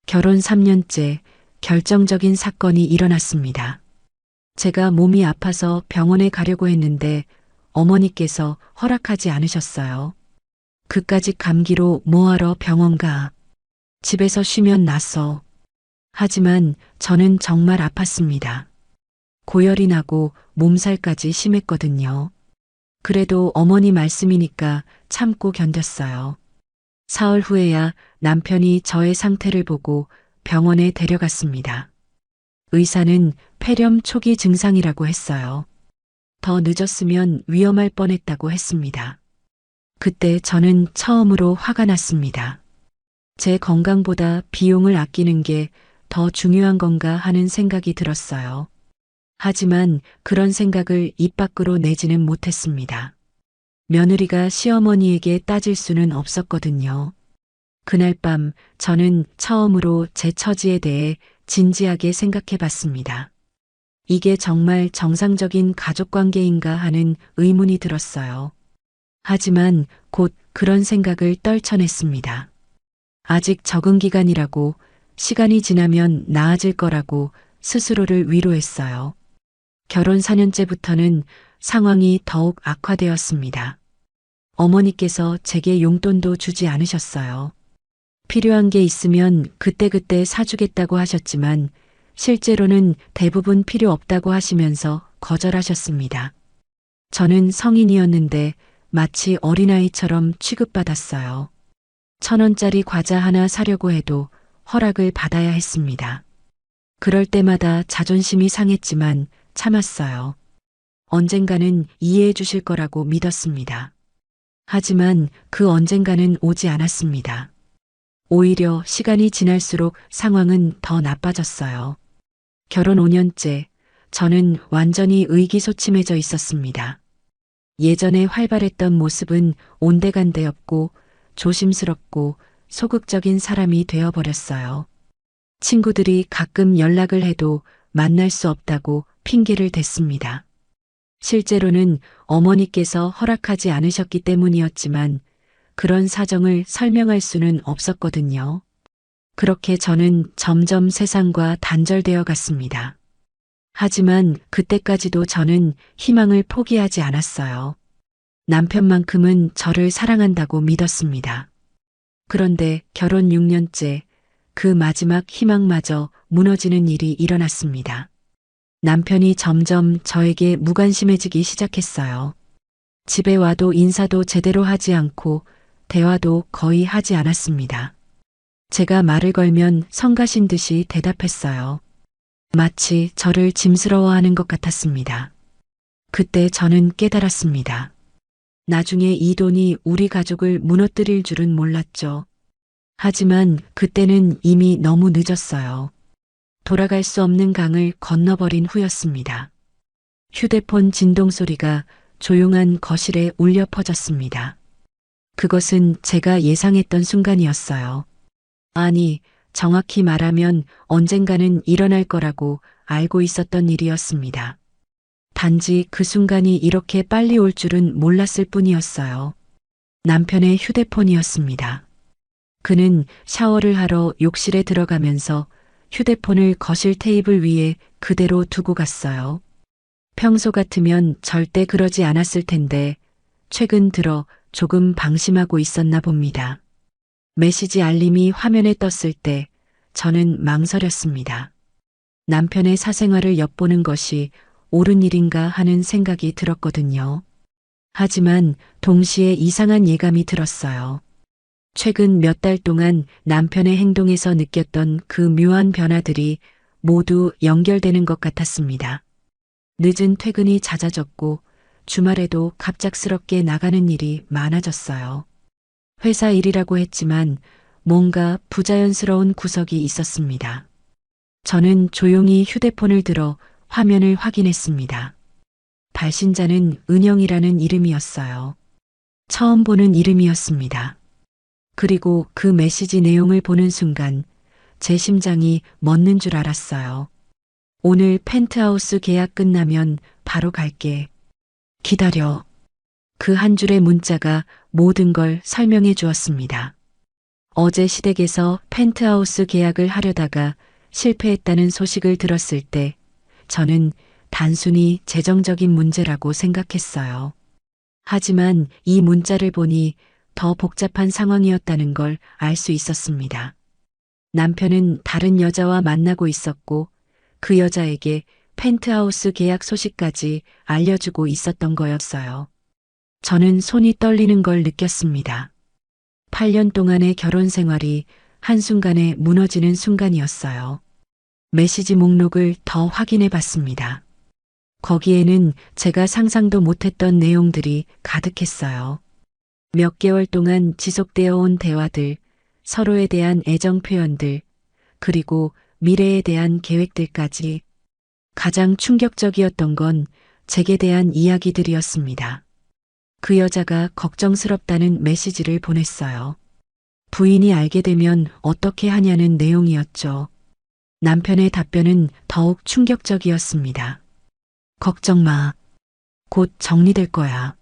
결혼 3년째 결정적인 사건이 일어났습니다. 제가 몸이 아파서 병원에 가려고 했는데 어머니께서 허락하지 않으셨어요. 그까짓 감기로 뭐하러 병원 가. 집에서 쉬면 낫어. 하지만 저는 정말 아팠습니다. 고열이 나고 몸살까지 심했거든요. 그래도 어머니 말씀이니까 참고 견뎠어요. 사흘 후에야 남편이 저의 상태를 보고 병원에 데려갔습니다. 의사는 폐렴 초기 증상이라고 했어요. 더 늦었으면 위험할 뻔했다고 했습니다. 그때 저는 처음으로 화가 났습니다. 제 건강보다 비용을 아끼는 게 더 중요한 건가 하는 생각이 들었어요. 하지만 그런 생각을 입 밖으로 내지는 못했습니다. 며느리가 시어머니에게 따질 수는 없었거든요. 그날 밤 저는 처음으로 제 처지에 대해 진지하게 생각해 봤습니다. 이게 정말 정상적인 가족 관계인가 하는 의문이 들었어요. 하지만 곧 그런 생각을 떨쳐냈습니다. 아직 적응 기간이라고, 시간이 지나면 나아질 거라고 스스로를 위로했어요. 결혼 4년째부터는 상황이 더욱 악화되었습니다. 어머니께서 제게 용돈도 주지 않으셨어요. 필요한 게 있으면 그때그때 사주겠다고 하셨지만 실제로는 대부분 필요 없다고 하시면서 거절하셨습니다. 저는 성인이었는데 마치 어린아이처럼 취급받았어요. 1,000원짜리 과자 하나 사려고 해도 허락을 받아야 했습니다. 그럴 때마다 자존심이 상했지만 참았어요. 언젠가는 이해해 주실 거라고 믿었습니다. 하지만 그 언젠가는 오지 않았습니다. 오히려 시간이 지날수록 상황은 더 나빠졌어요. 결혼 5년째, 저는 완전히 의기소침해져 있었습니다. 예전에 활발했던 모습은 온데간데 없고 조심스럽고 소극적인 사람이 되어버렸어요. 친구들이 가끔 연락을 해도 만날 수 없다고 핑계를 댔습니다. 실제로는 어머니께서 허락하지 않으셨기 때문이었지만 그런 사정을 설명할 수는 없었거든요. 그렇게 저는 점점 세상과 단절되어 갔습니다. 하지만 그때까지도 저는 희망을 포기하지 않았어요. 남편만큼은 저를 사랑한다고 믿었습니다. 그런데 결혼 6년째 그 마지막 희망마저 무너지는 일이 일어났습니다. 남편이 점점 저에게 무관심해지기 시작했어요. 집에 와도 인사도 제대로 하지 않고 대화도 거의 하지 않았습니다. 제가 말을 걸면 성가신 듯이 대답했어요. 마치 저를 짐스러워하는 것 같았습니다. 그때 저는 깨달았습니다. 나중에 이 돈이 우리 가족을 무너뜨릴 줄은 몰랐죠. 하지만 그때는 이미 너무 늦었어요. 돌아갈 수 없는 강을 건너버린 후였습니다. 휴대폰 진동 소리가 조용한 거실에 울려 퍼졌습니다. 그것은 제가 예상했던 순간이었어요. 아니, 정확히 말하면 언젠가는 일어날 거라고 알고 있었던 일이었습니다. 단지 그 순간이 이렇게 빨리 올 줄은 몰랐을 뿐이었어요. 남편의 휴대폰이었습니다. 그는 샤워를 하러 욕실에 들어가면서 휴대폰을 거실 테이블 위에 그대로 두고 갔어요. 평소 같으면 절대 그러지 않았을 텐데 최근 들어 조금 방심하고 있었나 봅니다. 메시지 알림이 화면에 떴을 때 저는 망설였습니다. 남편의 사생활을 엿보는 것이 옳은 일인가 하는 생각이 들었거든요. 하지만 동시에 이상한 예감이 들었어요. 최근 몇 달 동안 남편의 행동에서 느꼈던 그 묘한 변화들이 모두 연결되는 것 같았습니다. 늦은 퇴근이 잦아졌고 주말에도 갑작스럽게 나가는 일이 많아졌어요. 회사 일이라고 했지만 뭔가 부자연스러운 구석이 있었습니다. 저는 조용히 휴대폰을 들어 화면을 확인했습니다. 발신자는 은영이라는 이름이었어요. 처음 보는 이름이었습니다. 그리고 그 메시지 내용을 보는 순간 제 심장이 멎는 줄 알았어요. 오늘 펜트하우스 계약 끝나면 바로 갈게. 기다려. 그 한 줄의 문자가 모든 걸 설명해 주었습니다. 어제 시댁에서 펜트하우스 계약을 하려다가 실패했다는 소식을 들었을 때 저는 단순히 재정적인 문제라고 생각했어요. 하지만 이 문자를 보니 더 복잡한 상황이었다는 걸 알 수 있었습니다. 남편은 다른 여자와 만나고 있었고 그 여자에게 펜트하우스 계약 소식까지 알려주고 있었던 거였어요. 저는 손이 떨리는 걸 느꼈습니다. 8년 동안의 결혼 생활이 한순간에 무너지는 순간이었어요. 메시지 목록을 더 확인해 봤습니다. 거기에는 제가 상상도 못했던 내용들이 가득했어요. 몇 개월 동안 지속되어 온 대화들, 서로에 대한 애정 표현들, 그리고 미래에 대한 계획들까지. 가장 충격적이었던 건 제게 대한 이야기들이었습니다. 그 여자가 걱정스럽다는 메시지를 보냈어요. 부인이 알게 되면 어떻게 하냐는 내용이었죠. 남편의 답변은 더욱 충격적이었습니다. 걱정 마. 곧 정리될 거야.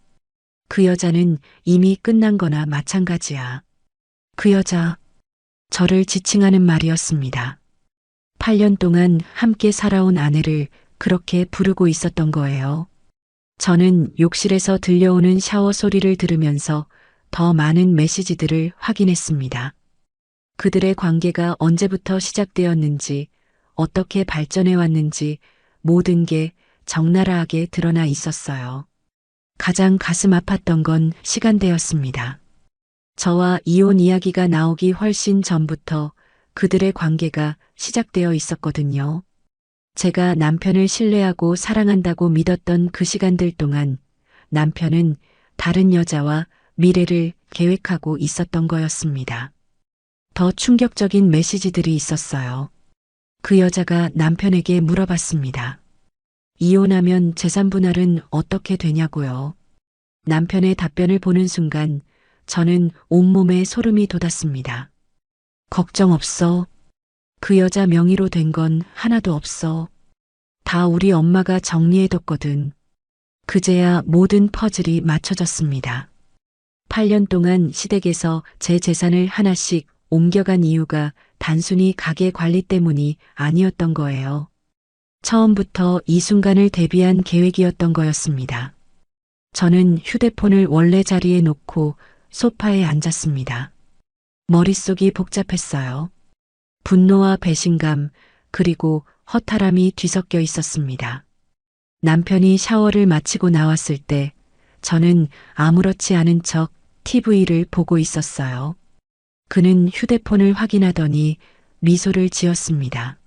그 여자는 이미 끝난 거나 마찬가지야. 그 여자, 저를 지칭하는 말이었습니다. 8년 동안 함께 살아온 아내를 그렇게 부르고 있었던 거예요. 저는 욕실에서 들려오는 샤워 소리를 들으면서 더 많은 메시지들을 확인했습니다. 그들의 관계가 언제부터 시작되었는지, 어떻게 발전해 왔는지 모든 게 적나라하게 드러나 있었어요. 가장 가슴 아팠던 건 시간대였습니다. 저와 이혼 이야기가 나오기 훨씬 전부터 그들의 관계가 시작되어 있었거든요. 제가 남편을 신뢰하고 사랑한다고 믿었던 그 시간들 동안 남편은 다른 여자와 미래를 계획하고 있었던 거였습니다. 더 충격적인 메시지들이 있었어요. 그 여자가 남편에게 물어봤습니다. 이혼하면 재산 분할은 어떻게 되냐고요. 남편의 답변을 보는 순간 저는 온몸에 소름이 돋았습니다. 걱정 없어. 그 여자 명의로 된 건 하나도 없어. 다 우리 엄마가 정리해뒀거든. 그제야 모든 퍼즐이 맞춰졌습니다. 8년 동안 시댁에서 제 재산을 하나씩 옮겨간 이유가 단순히 가게 관리 때문이 아니었던 거예요. 처음부터 이 순간을 대비한 계획이었던 거였습니다. 저는 휴대폰을 원래 자리에 놓고 소파에 앉았습니다. 머릿속이 복잡했어요. 분노와 배신감, 그리고 허탈함이 뒤섞여 있었습니다. 남편이 샤워를 마치고 나왔을 때 저는 아무렇지 않은 척 TV를 보고 있었어요. 그는 휴대폰을 확인하더니 미소를 지었습니다.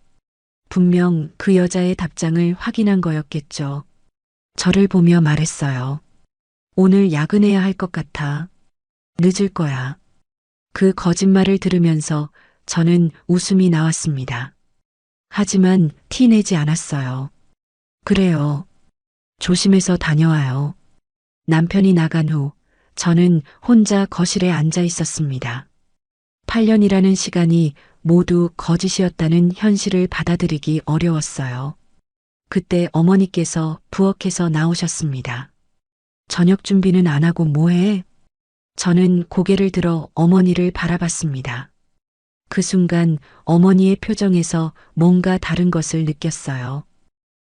분명 그 여자의 답장을 확인한 거였겠죠. 저를 보며 말했어요. 오늘 야근해야 할 것 같아. 늦을 거야. 그 거짓말을 들으면서 저는 웃음이 나왔습니다. 하지만 티 내지 않았어요. 그래요. 조심해서 다녀와요. 남편이 나간 후 저는 혼자 거실에 앉아 있었습니다. 8년이라는 시간이 모두 거짓이었다는 현실을 받아들이기 어려웠어요. 그때 어머니께서 부엌에서 나오셨습니다. 저녁 준비는 안 하고 뭐해? 저는 고개를 들어 어머니를 바라봤습니다. 그 순간 어머니의 표정에서 뭔가 다른 것을 느꼈어요.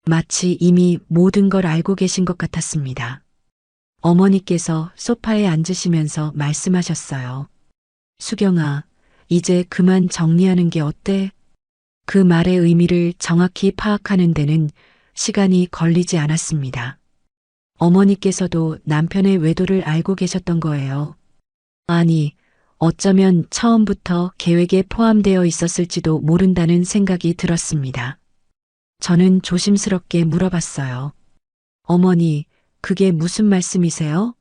마치 이미 모든 걸 알고 계신 것 같았습니다. 어머니께서 소파에 앉으시면서 말씀하셨어요. 수경아, 이제 그만 정리하는 게 어때? 그 말의 의미를 정확히 파악하는 데는 시간이 걸리지 않았습니다. 어머니께서도 남편의 외도를 알고 계셨던 거예요. 아니, 어쩌면 처음부터 계획에 포함되어 있었을지도 모른다는 생각이 들었습니다. 저는 조심스럽게 물어봤어요. 어머니, 그게 무슨 말씀이세요?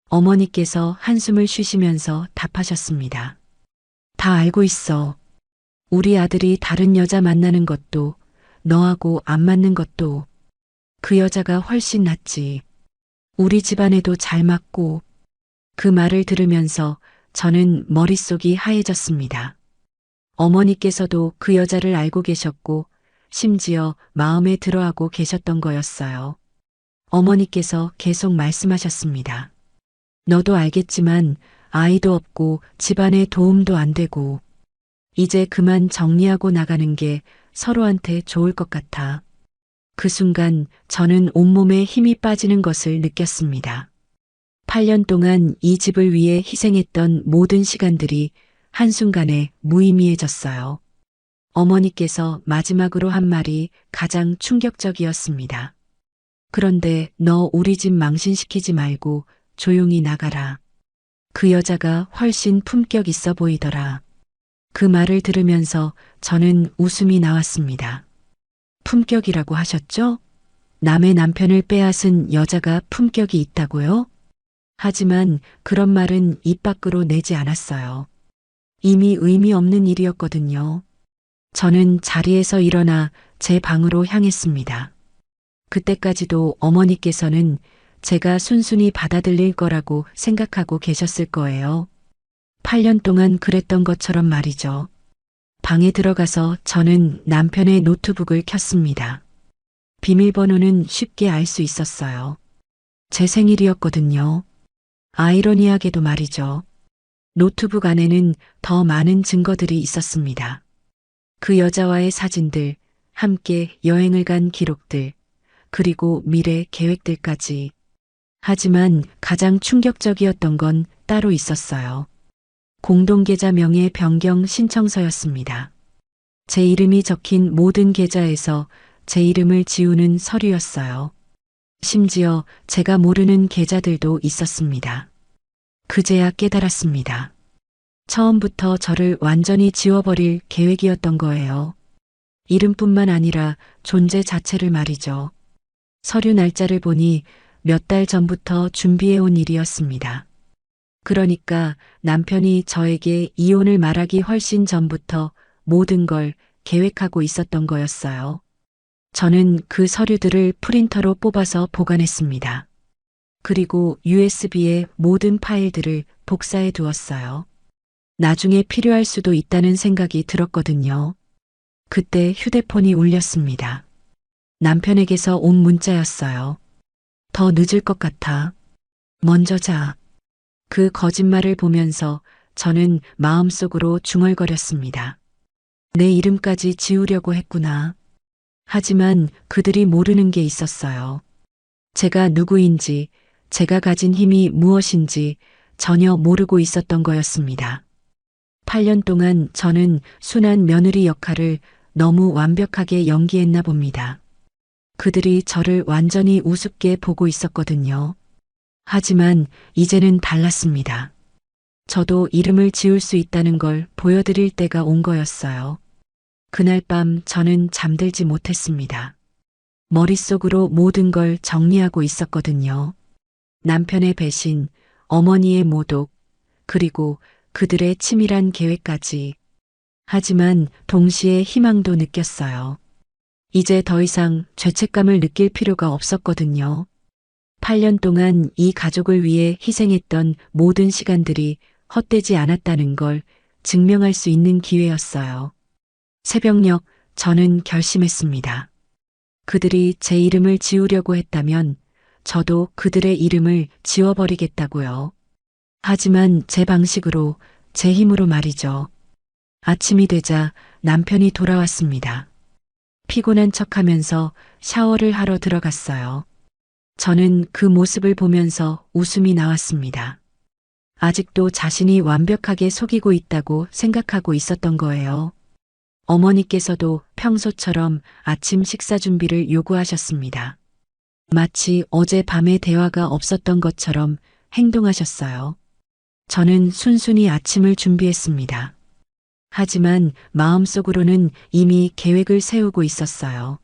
어머니께서 한숨을 쉬시면서 답하셨습니다. 다 알고 있어. 우리 아들이 다른 여자 만나는 것도, 너하고 안 맞는 것도, 그 여자가 훨씬 낫지. 우리 집안에도 잘 맞고. 그 말을 들으면서 저는 머릿속이 하얘졌습니다. 어머니께서도 그 여자를 알고 계셨고, 심지어 마음에 들어하고 계셨던 거였어요. 어머니께서 계속 말씀하셨습니다. 너도 알겠지만 아이도 없고 집안에 도움도 안 되고 이제 그만 정리하고 나가는 게 서로한테 좋을 것 같아. 그 순간 저는 온몸에 힘이 빠지는 것을 느꼈습니다. 8년 동안 이 집을 위해 희생했던 모든 시간들이 한순간에 무의미해졌어요. 어머니께서 마지막으로 한 말이 가장 충격적이었습니다. 그런데 너 우리 집 망신시키지 말고 조용히 나가라. 그 여자가 훨씬 품격 있어 보이더라. 그 말을 들으면서 저는 웃음이 나왔습니다. 품격이라고 하셨죠? 남의 남편을 빼앗은 여자가 품격이 있다고요? 하지만 그런 말은 입 밖으로 내지 않았어요. 이미 의미 없는 일이었거든요. 저는 자리에서 일어나 제 방으로 향했습니다. 그때까지도 어머니께서는 제가 순순히 받아들일 거라고 생각하고 계셨을 거예요. 8년 동안 그랬던 것처럼 말이죠. 방에 들어가서 저는 남편의 노트북을 켰습니다. 비밀번호는 쉽게 알 수 있었어요. 제 생일이었거든요. 아이러니하게도 말이죠. 노트북 안에는 더 많은 증거들이 있었습니다. 그 여자와의 사진들, 함께 여행을 간 기록들, 그리고 미래 계획들까지. 하지만 가장 충격적이었던 건 따로 있었어요. 공동계좌 명의 변경 신청서였습니다. 제 이름이 적힌 모든 계좌에서 제 이름을 지우는 서류였어요. 심지어 제가 모르는 계좌들도 있었습니다. 그제야 깨달았습니다. 처음부터 저를 완전히 지워버릴 계획이었던 거예요. 이름뿐만 아니라 존재 자체를 말이죠. 서류 날짜를 보니 몇 달 전부터 준비해온 일이었습니다. 그러니까 남편이 저에게 이혼을 말하기 훨씬 전부터 모든 걸 계획하고 있었던 거였어요. 저는 그 서류들을 프린터로 뽑아서 보관했습니다. 그리고 USB에 모든 파일들을 복사해 두었어요. 나중에 필요할 수도 있다는 생각이 들었거든요. 그때 휴대폰이 울렸습니다. 남편에게서 온 문자였어요. 더 늦을 것 같아. 먼저 자. 그 거짓말을 보면서 저는 마음속으로 중얼거렸습니다. 내 이름까지 지우려고 했구나. 하지만 그들이 모르는 게 있었어요. 제가 누구인지, 제가 가진 힘이 무엇인지 전혀 모르고 있었던 거였습니다. 8년 동안 저는 순한 며느리 역할을 너무 완벽하게 연기했나 봅니다. 그들이 저를 완전히 우습게 보고 있었거든요. 하지만 이제는 달랐습니다. 저도 이름을 지울 수 있다는 걸 보여드릴 때가 온 거였어요. 그날 밤 저는 잠들지 못했습니다. 머릿속으로 모든 걸 정리하고 있었거든요. 남편의 배신, 어머니의 모독, 그리고 그들의 치밀한 계획까지. 하지만 동시에 희망도 느꼈어요. 이제 더 이상 죄책감을 느낄 필요가 없었거든요. 8년 동안 이 가족을 위해 희생했던 모든 시간들이 헛되지 않았다는 걸 증명할 수 있는 기회였어요. 새벽녘 저는 결심했습니다. 그들이 제 이름을 지우려고 했다면 저도 그들의 이름을 지워버리겠다고요. 하지만 제 방식으로, 제 힘으로 말이죠. 아침이 되자 남편이 돌아왔습니다. 피곤한 척하면서 샤워를 하러 들어갔어요. 저는 그 모습을 보면서 웃음이 나왔습니다. 아직도 자신이 완벽하게 속이고 있다고 생각하고 있었던 거예요. 어머니께서도 평소처럼 아침 식사 준비를 요구하셨습니다. 마치 어젯밤의 대화가 없었던 것처럼 행동하셨어요. 저는 순순히 아침을 준비했습니다. 하지만 마음속으로는 이미 계획을 세우고 있었어요.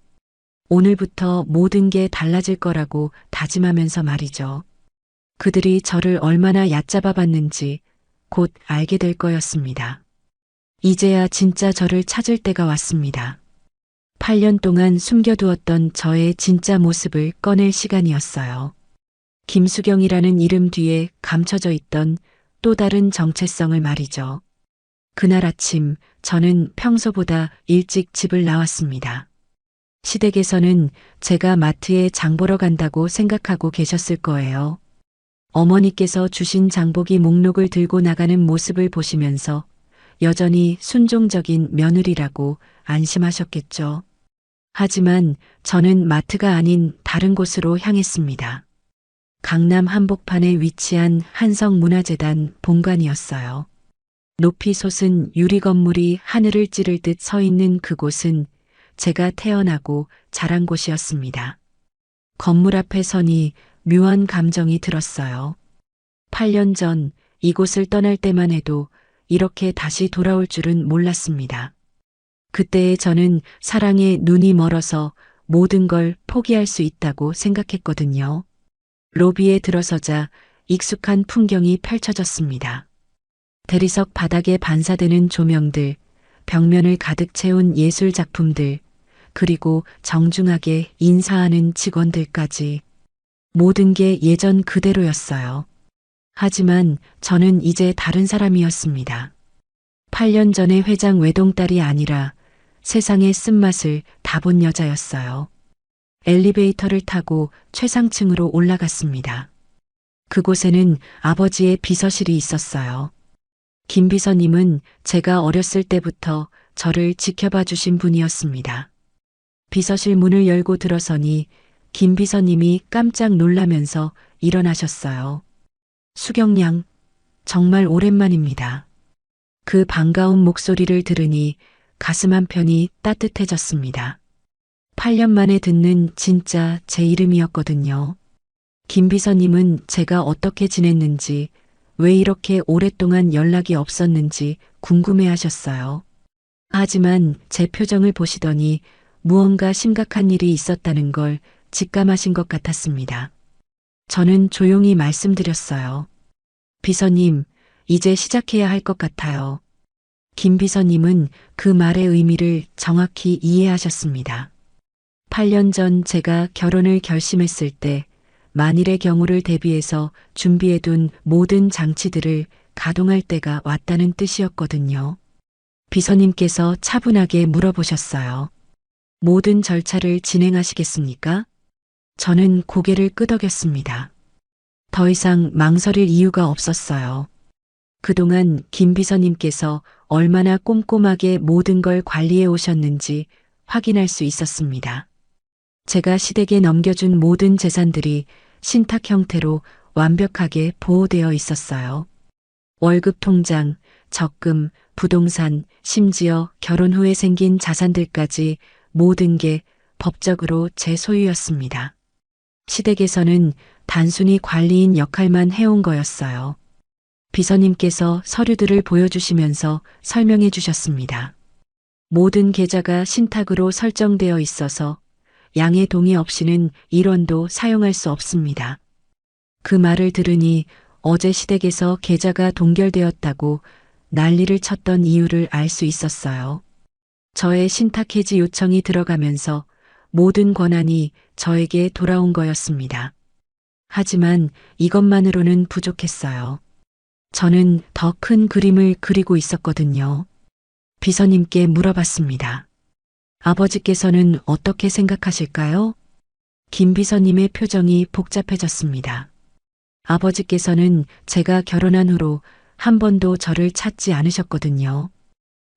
오늘부터 모든 게 달라질 거라고 다짐하면서 말이죠. 그들이 저를 얼마나 얕잡아 봤는지 곧 알게 될 거였습니다. 이제야 진짜 저를 찾을 때가 왔습니다. 8년 동안 숨겨두었던 저의 진짜 모습을 꺼낼 시간이었어요. 김수경이라는 이름 뒤에 감춰져 있던 또 다른 정체성을 말이죠. 그날 아침 저는 평소보다 일찍 집을 나왔습니다. 시댁에서는 제가 마트에 장 보러 간다고 생각하고 계셨을 거예요. 어머니께서 주신 장보기 목록을 들고 나가는 모습을 보시면서 여전히 순종적인 며느리라고 안심하셨겠죠. 하지만 저는 마트가 아닌 다른 곳으로 향했습니다. 강남 한복판에 위치한 한성문화재단 본관이었어요. 높이 솟은 유리 건물이 하늘을 찌를 듯 서 있는 그곳은 제가 태어나고 자란 곳이었습니다. 건물 앞에 서니 묘한 감정이 들었어요. 8년 전 이곳을 떠날 때만 해도 이렇게 다시 돌아올 줄은 몰랐습니다. 그때의 저는 사랑에 눈이 멀어서 모든 걸 포기할 수 있다고 생각했거든요. 로비에 들어서자 익숙한 풍경이 펼쳐졌습니다. 대리석 바닥에 반사되는 조명들, 벽면을 가득 채운 예술 작품들, 그리고 정중하게 인사하는 직원들까지 모든 게 예전 그대로였어요. 하지만 저는 이제 다른 사람이었습니다. 8년 전의 회장 외동딸이 아니라 세상의 쓴맛을 다 본 여자였어요. 엘리베이터를 타고 최상층으로 올라갔습니다. 그곳에는 아버지의 비서실이 있었어요. 김 비서님은 제가 어렸을 때부터 저를 지켜봐 주신 분이었습니다. 비서실 문을 열고 들어서니 김 비서님이 깜짝 놀라면서 일어나셨어요. 수경 양, 정말 오랜만입니다. 그 반가운 목소리를 들으니 가슴 한편이 따뜻해졌습니다. 8년 만에 듣는 진짜 제 이름이었거든요. 김 비서님은 제가 어떻게 지냈는지, 왜 이렇게 오랫동안 연락이 없었는지 궁금해 하셨어요. 하지만 제 표정을 보시더니 무언가 심각한 일이 있었다는 걸 직감하신 것 같았습니다. 저는 조용히 말씀드렸어요. 비서님, 이제 시작해야 할 것 같아요. 김 비서님은 그 말의 의미를 정확히 이해하셨습니다. 8년 전 제가 결혼을 결심했을 때 만일의 경우를 대비해서 준비해둔 모든 장치들을 가동할 때가 왔다는 뜻이었거든요. 비서님께서 차분하게 물어보셨어요. 모든 절차를 진행하시겠습니까? 저는 고개를 끄덕였습니다. 더 이상 망설일 이유가 없었어요. 그동안 김 비서님께서 얼마나 꼼꼼하게 모든 걸 관리해 오셨는지 확인할 수 있었습니다. 제가 시댁에 넘겨준 모든 재산들이 신탁 형태로 완벽하게 보호되어 있었어요. 월급 통장, 적금, 부동산, 심지어 결혼 후에 생긴 자산들까지 모든 게 법적으로 제 소유였습니다. 시댁에서는 단순히 관리인 역할만 해온 거였어요. 비서님께서 서류들을 보여주시면서 설명해 주셨습니다. 모든 계좌가 신탁으로 설정되어 있어서 양의 동의 없이는 1원도 사용할 수 없습니다. 그 말을 들으니 어제 시댁에서 계좌가 동결되었다고 난리를 쳤던 이유를 알 수 있었어요. 저의 신탁 해지 요청이 들어가면서 모든 권한이 저에게 돌아온 거였습니다. 하지만 이것만으로는 부족했어요. 저는 더 큰 그림을 그리고 있었거든요. 비서님께 물어봤습니다. 아버지께서는 어떻게 생각하실까요? 김 비서님의 표정이 복잡해졌습니다. 아버지께서는 제가 결혼한 후로 한 번도 저를 찾지 않으셨거든요.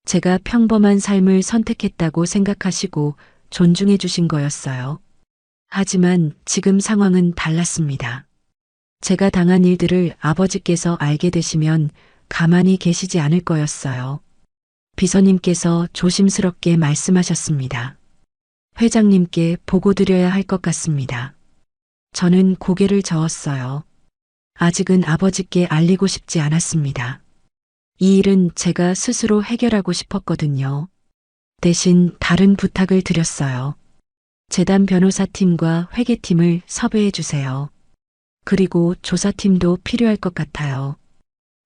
제가 평범한 삶을 선택했다고 생각하시고 존중해 주신 거였어요. 하지만 지금 상황은 달랐습니다. 제가 당한 일들을 아버지께서 알게 되시면 가만히 계시지 않을 거였어요. 비서님께서 조심스럽게 말씀하셨습니다. 회장님께 보고드려야 할 것 같습니다. 저는 고개를 저었어요. 아직은 아버지께 알리고 싶지 않았습니다. 이 일은 제가 스스로 해결하고 싶었거든요. 대신 다른 부탁을 드렸어요. 재단 변호사팀과 회계팀을 섭외해 주세요. 그리고 조사팀도 필요할 것 같아요.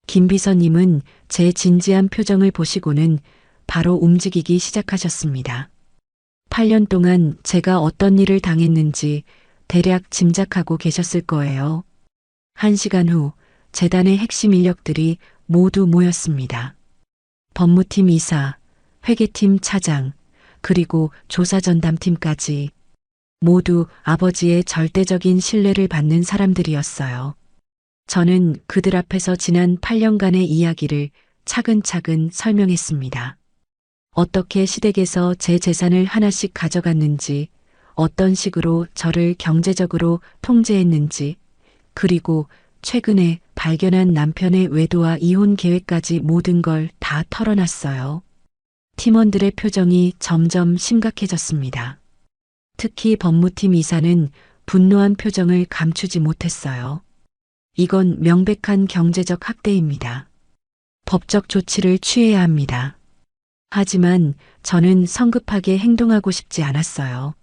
김 비서님은 제 진지한 표정을 보시고는 바로 움직이기 시작하셨습니다. 8년 동안 제가 어떤 일을 당했는지 대략 짐작하고 계셨을 거예요. 1시간 후 재단의 핵심 인력들이 모두 모였습니다. 법무팀 이사, 회계팀 차장, 그리고 조사전담팀까지 모두 아버지의 절대적인 신뢰를 받는 사람들이었어요. 저는 그들 앞에서 지난 8년간의 이야기를 차근차근 설명했습니다. 어떻게 시댁에서 제 재산을 하나씩 가져갔는지, 어떤 식으로 저를 경제적으로 통제했는지, 그리고 최근에 발견한 남편의 외도와 이혼 계획까지 모든 걸 다 털어놨어요. 팀원들의 표정이 점점 심각해졌습니다. 특히 법무팀 이사는 분노한 표정을 감추지 못했어요. 이건 명백한 경제적 학대입니다. 법적 조치를 취해야 합니다. 하지만 저는 성급하게 행동하고 싶지 않았어요.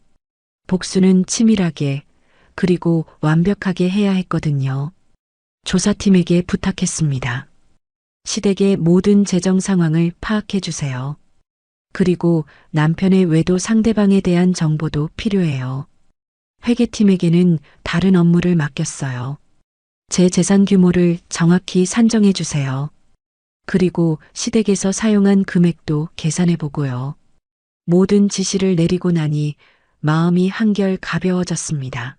복수는 치밀하게 그리고 완벽하게 해야 했거든요. 조사팀에게 부탁했습니다. 시댁의 모든 재정 상황을 파악해 주세요. 그리고 남편의 외도 상대방에 대한 정보도 필요해요. 회계팀에게는 다른 업무를 맡겼어요. 제 재산 규모를 정확히 산정해 주세요. 그리고 시댁에서 사용한 금액도 계산해 보고요. 모든 지시를 내리고 나니 마음이 한결 가벼워졌습니다.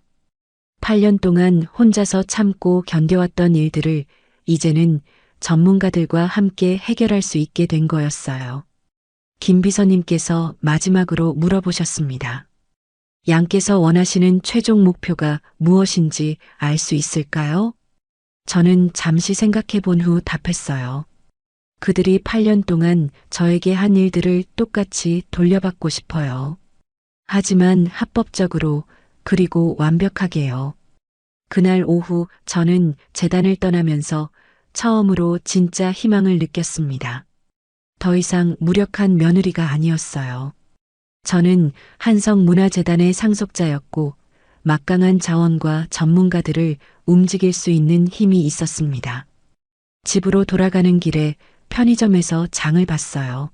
8년 동안 혼자서 참고 견뎌왔던 일들을 이제는 전문가들과 함께 해결할 수 있게 된 거였어요. 김 비서님께서 마지막으로 물어보셨습니다. 양께서 원하시는 최종 목표가 무엇인지 알 수 있을까요? 저는 잠시 생각해 본 후 답했어요. 그들이 8년 동안 저에게 한 일들을 똑같이 돌려받고 싶어요. 하지만 합법적으로, 그리고 완벽하게요. 그날 오후 저는 재단을 떠나면서 처음으로 진짜 희망을 느꼈습니다. 더 이상 무력한 며느리가 아니었어요. 저는 한성문화재단의 상속자였고 막강한 자원과 전문가들을 움직일 수 있는 힘이 있었습니다. 집으로 돌아가는 길에 편의점에서 장을 봤어요.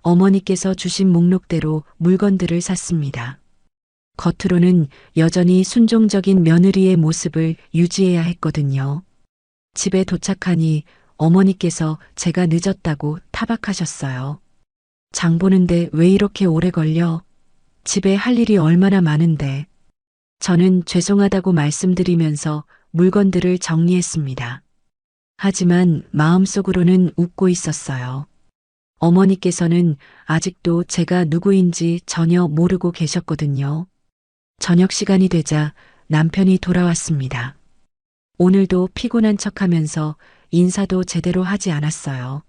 어머니께서 주신 목록대로 물건들을 샀습니다. 겉으로는 여전히 순종적인 며느리의 모습을 유지해야 했거든요. 집에 도착하니 어머니께서 제가 늦었다고 타박하셨어요. 장 보는데 왜 이렇게 오래 걸려? 집에 할 일이 얼마나 많은데. 저는 죄송하다고 말씀드리면서 물건들을 정리했습니다. 하지만 마음속으로는 웃고 있었어요. 어머니께서는 아직도 제가 누구인지 전혀 모르고 계셨거든요. 저녁 시간이 되자 남편이 돌아왔습니다. 오늘도 피곤한 척하면서 인사도 제대로 하지 않았어요.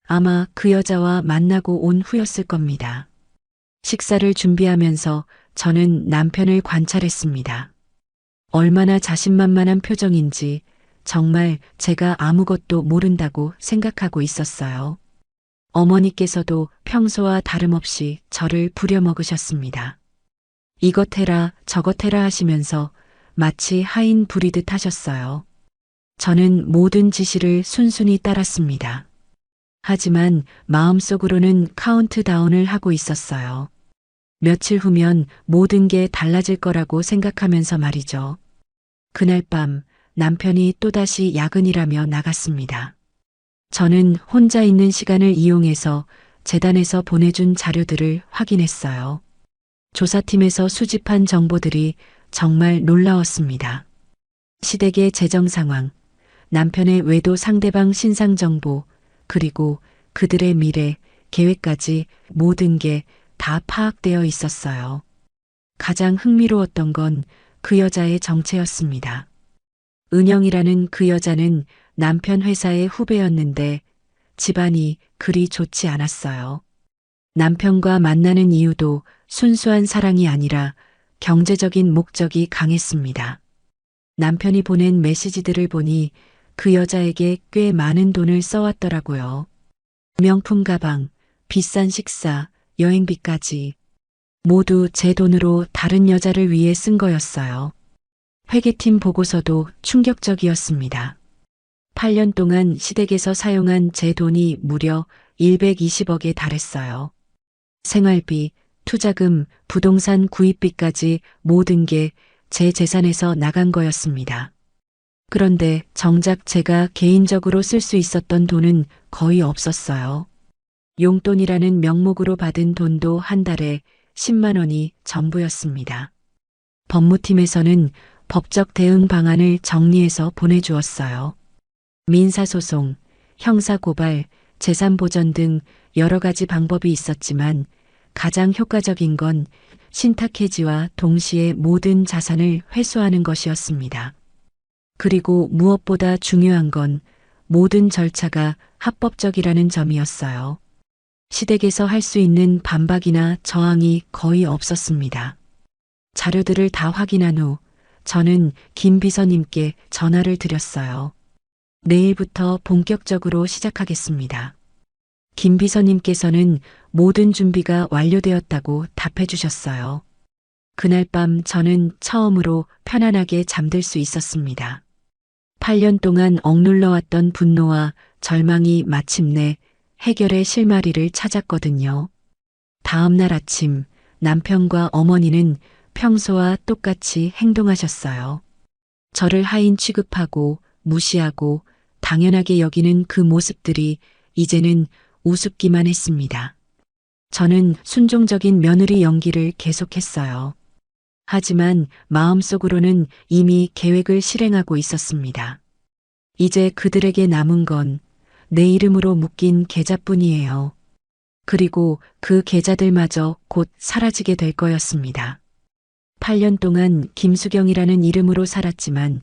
아마 그 여자와 만나고 온 후였을 겁니다. 식사를 준비하면서 저는 남편을 관찰했습니다. 얼마나 자신만만한 표정인지 정말 제가 아무것도 모른다고 생각하고 있었어요. 어머니께서도 평소와 다름없이 저를 부려먹으셨습니다. 이것 해라 저것 해라 하시면서 마치 하인 부리듯 하셨어요. 저는 모든 지시를 순순히 따랐습니다. 하지만 마음속으로는 카운트다운을 하고 있었어요. 며칠 후면 모든 게 달라질 거라고 생각하면서 말이죠. 그날 밤 남편이 또다시 야근이라며 나갔습니다. 저는 혼자 있는 시간을 이용해서 재단에서 보내준 자료들을 확인했어요. 조사팀에서 수집한 정보들이 정말 놀라웠습니다. 시댁의 재정 상황, 남편의 외도 상대방 신상 정보, 그리고 그들의 미래, 계획까지 모든 게 다 파악되어 있었어요. 가장 흥미로웠던 건 그 여자의 정체였습니다. 은영이라는 그 여자는 남편 회사의 후배였는데 집안이 그리 좋지 않았어요. 남편과 만나는 이유도 순수한 사랑이 아니라 경제적인 목적이 강했습니다. 남편이 보낸 메시지들을 보니 그 여자에게 꽤 많은 돈을 써왔더라고요. 명품 가방, 비싼 식사, 여행비까지 모두 제 돈으로 다른 여자를 위해 쓴 거였어요. 회계팀 보고서도 충격적이었습니다. 8년 동안 시댁에서 사용한 제 돈이 무려 120억에 달했어요. 생활비, 투자금, 부동산 구입비까지 모든 게 제 재산에서 나간 거였습니다. 그런데 정작 제가 개인적으로 쓸 수 있었던 돈은 거의 없었어요. 용돈이라는 명목으로 받은 돈도 한 달에 10만 원이 전부였습니다. 법무팀에서는 법적 대응 방안을 정리해서 보내주었어요. 민사소송, 형사고발, 재산보전 등 여러 가지 방법이 있었지만 가장 효과적인 건 신탁해지와 동시에 모든 자산을 회수하는 것이었습니다. 그리고 무엇보다 중요한 건 모든 절차가 합법적이라는 점이었어요. 시댁에서 할 수 있는 반박이나 저항이 거의 없었습니다. 자료들을 다 확인한 후 저는 김 비서님께 전화를 드렸어요. 내일부터 본격적으로 시작하겠습니다. 김 비서님께서는 모든 준비가 완료되었다고 답해 주셨어요. 그날 밤 저는 처음으로 편안하게 잠들 수 있었습니다. 8년 동안 억눌러왔던 분노와 절망이 마침내 해결의 실마리를 찾았거든요. 다음 날 아침 남편과 어머니는 평소와 똑같이 행동하셨어요. 저를 하인 취급하고 무시하고 당연하게 여기는 그 모습들이 이제는 우습기만 했습니다. 저는 순종적인 며느리 연기를 계속했어요. 하지만 마음속으로는 이미 계획을 실행하고 있었습니다. 이제 그들에게 남은 건 내 이름으로 묶인 계좌뿐이에요. 그리고 그 계좌들마저 곧 사라지게 될 거였습니다. 8년 동안 김수경이라는 이름으로 살았지만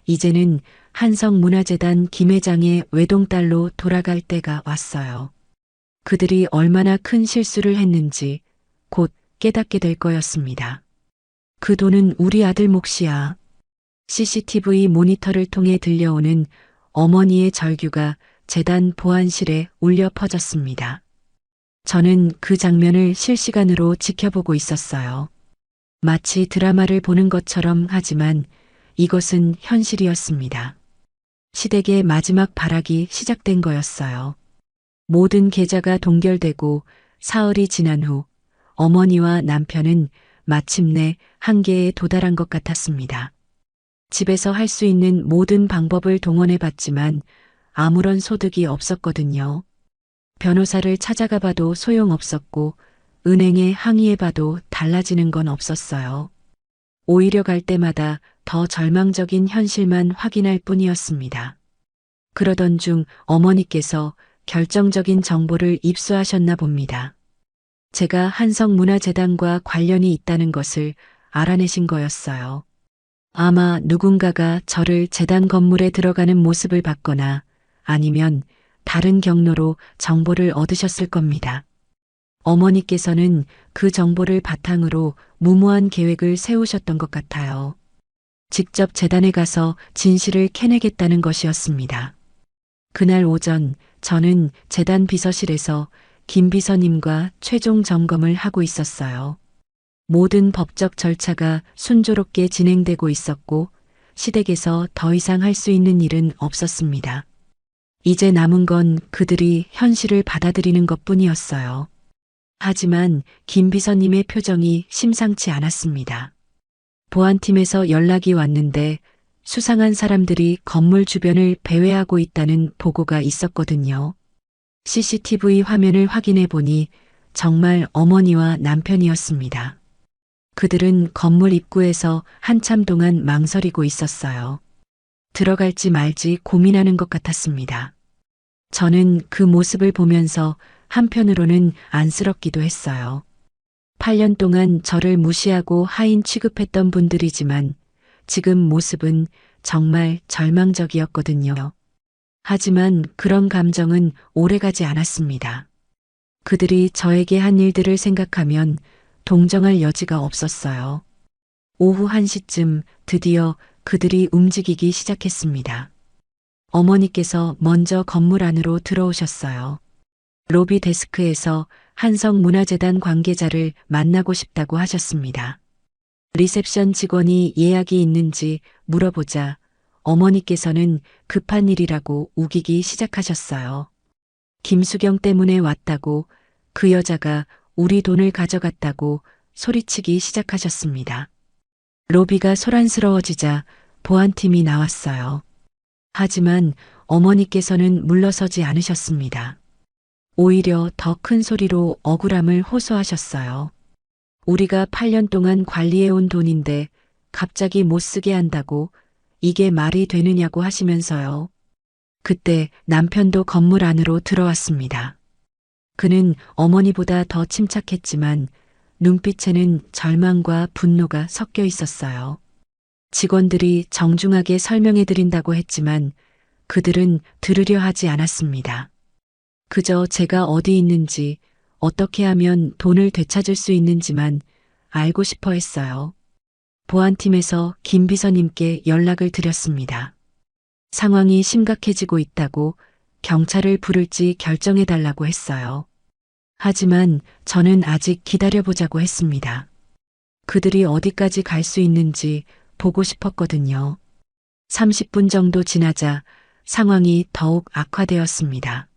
이제는 한성문화재단 김 회장의 외동딸로 돌아갈 때가 왔어요. 그들이 얼마나 큰 실수를 했는지 곧 깨닫게 될 거였습니다. 그 돈은 우리 아들 몫이야. CCTV 모니터를 통해 들려오는 어머니의 절규가 재단 보안실에 울려 퍼졌습니다. 저는 그 장면을 실시간으로 지켜보고 있었어요. 마치 드라마를 보는 것처럼 하지만 이것은 현실이었습니다. 시댁의 마지막 발악이 시작된 거였어요. 모든 계좌가 동결되고 사흘이 지난 후 어머니와 남편은 마침내 한계에 도달한 것 같았습니다. 집에서 할 수 있는 모든 방법을 동원해 봤지만 아무런 소득이 없었거든요. 변호사를 찾아가 봐도 소용없었고 은행에 항의해 봐도 달라지는 건 없었어요. 오히려 갈 때마다 더 절망적인 현실만 확인할 뿐이었습니다. 그러던 중 어머니께서 결정적인 정보를 입수하셨나 봅니다. 제가 한성문화재단과 관련이 있다는 것을 알아내신 거였어요. 아마 누군가가 저를 재단 건물에 들어가는 모습을 봤거나 아니면 다른 경로로 정보를 얻으셨을 겁니다. 어머니께서는 그 정보를 바탕으로 무모한 계획을 세우셨던 것 같아요. 직접 재단에 가서 진실을 캐내겠다는 것이었습니다. 그날 오전 저는 재단 비서실에서 김 비서님과 최종 점검을 하고 있었어요. 모든 법적 절차가 순조롭게 진행되고 있었고 시댁에서 더 이상 할 수 있는 일은 없었습니다. 이제 남은 건 그들이 현실을 받아들이는 것뿐이었어요. 하지만 김 비서님의 표정이 심상치 않았습니다. 보안팀에서 연락이 왔는데 수상한 사람들이 건물 주변을 배회하고 있다는 보고가 있었거든요. CCTV 화면을 확인해 보니 정말 어머니와 남편이었습니다. 그들은 건물 입구에서 한참 동안 망설이고 있었어요. 들어갈지 말지 고민하는 것 같았습니다. 저는 그 모습을 보면서 한편으로는 안쓰럽기도 했어요. 8년 동안 저를 무시하고 하인 취급했던 분들이지만 지금 모습은 정말 절망적이었거든요. 하지만 그런 감정은 오래가지 않았습니다. 그들이 저에게 한 일들을 생각하면 동정할 여지가 없었어요. 오후 1시쯤 드디어 그들이 움직이기 시작했습니다. 어머니께서 먼저 건물 안으로 들어오셨어요. 로비 데스크에서 한성문화재단 관계자를 만나고 싶다고 하셨습니다. 리셉션 직원이 예약이 있는지 물어보자 어머니께서는 급한 일이라고 우기기 시작하셨어요. 김수경 때문에 왔다고, 그 여자가 우리 돈을 가져갔다고 소리치기 시작하셨습니다. 로비가 소란스러워지자 보안팀이 나왔어요. 하지만 어머니께서는 물러서지 않으셨습니다. 오히려 더 큰 소리로 억울함을 호소하셨어요. 우리가 8년 동안 관리해온 돈인데 갑자기 못 쓰게 한다고 이게 말이 되느냐고 하시면서요. 그때 남편도 건물 안으로 들어왔습니다. 그는 어머니보다 더 침착했지만 눈빛에는 절망과 분노가 섞여 있었어요. 직원들이 정중하게 설명해 드린다고 했지만 그들은 들으려 하지 않았습니다. 그저 제가 어디 있는지, 어떻게 하면 돈을 되찾을 수 있는지만 알고 싶어 했어요. 보안팀에서 김 비서님께 연락을 드렸습니다. 상황이 심각해지고 있다고 경찰을 부를지 결정해달라고 했어요. 하지만 저는 아직 기다려보자고 했습니다. 그들이 어디까지 갈 수 있는지 보고 싶었거든요. 30분 정도 지나자 상황이 더욱 악화되었습니다.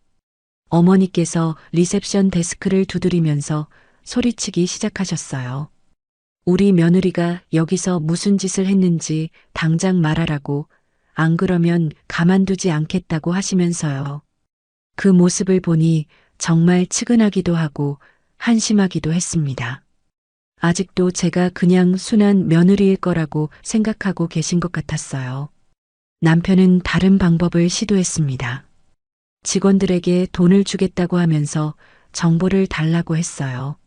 어머니께서 리셉션 데스크를 두드리면서 소리치기 시작하셨어요. 우리 며느리가 여기서 무슨 짓을 했는지 당장 말하라고, 안 그러면 가만두지 않겠다고 하시면서요. 그 모습을 보니 정말 측은하기도 하고 한심하기도 했습니다. 아직도 제가 그냥 순한 며느리일 거라고 생각하고 계신 것 같았어요. 남편은 다른 방법을 시도했습니다. 직원들에게 돈을 주겠다고 하면서 정보를 달라고 했어요.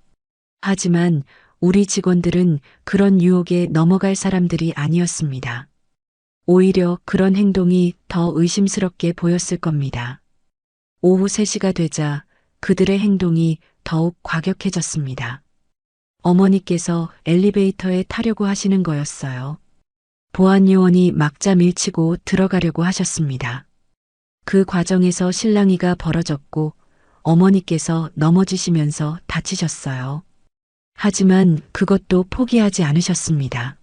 하지만 우리 직원들은 그런 유혹에 넘어갈 사람들이 아니었습니다. 오히려 그런 행동이 더 의심스럽게 보였을 겁니다. 오후 3시가 되자 그들의 행동이 더욱 과격해졌습니다. 어머니께서 엘리베이터에 타려고 하시는 거였어요. 보안 요원이 막자 밀치고 들어가려고 하셨습니다. 그 과정에서 실랑이가 벌어졌고 어머니께서 넘어지시면서 다치셨어요. 하지만 그것도 포기하지 않으셨습니다.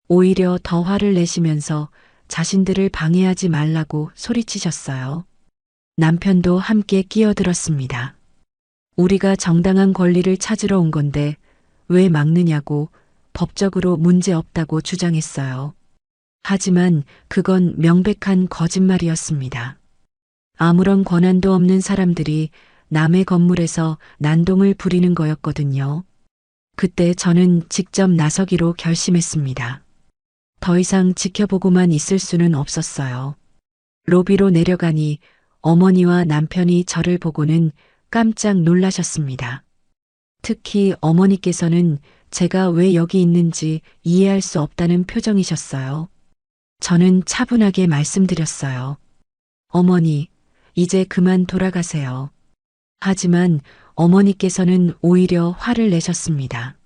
오히려 더 화를 내시면서 자신들을 방해하지 말라고 소리치셨어요. 남편도 함께 끼어들었습니다. 우리가 정당한 권리를 찾으러 온 건데 왜 막느냐고 법적으로 문제 없다고 주장했어요. 하지만 그건 명백한 거짓말이었습니다. 아무런 권한도 없는 사람들이 남의 건물에서 난동을 부리는 거였거든요. 그때 저는 직접 나서기로 결심했습니다. 더 이상 지켜보고만 있을 수는 없었어요. 로비로 내려가니 어머니와 남편이 저를 보고는 깜짝 놀라셨습니다. 특히 어머니께서는 제가 왜 여기 있는지 이해할 수 없다는 표정이셨어요. 저는 차분하게 말씀드렸어요. 어머니, 이제 그만 돌아가세요. 하지만 어머니께서는 오히려 화를 내셨습니다.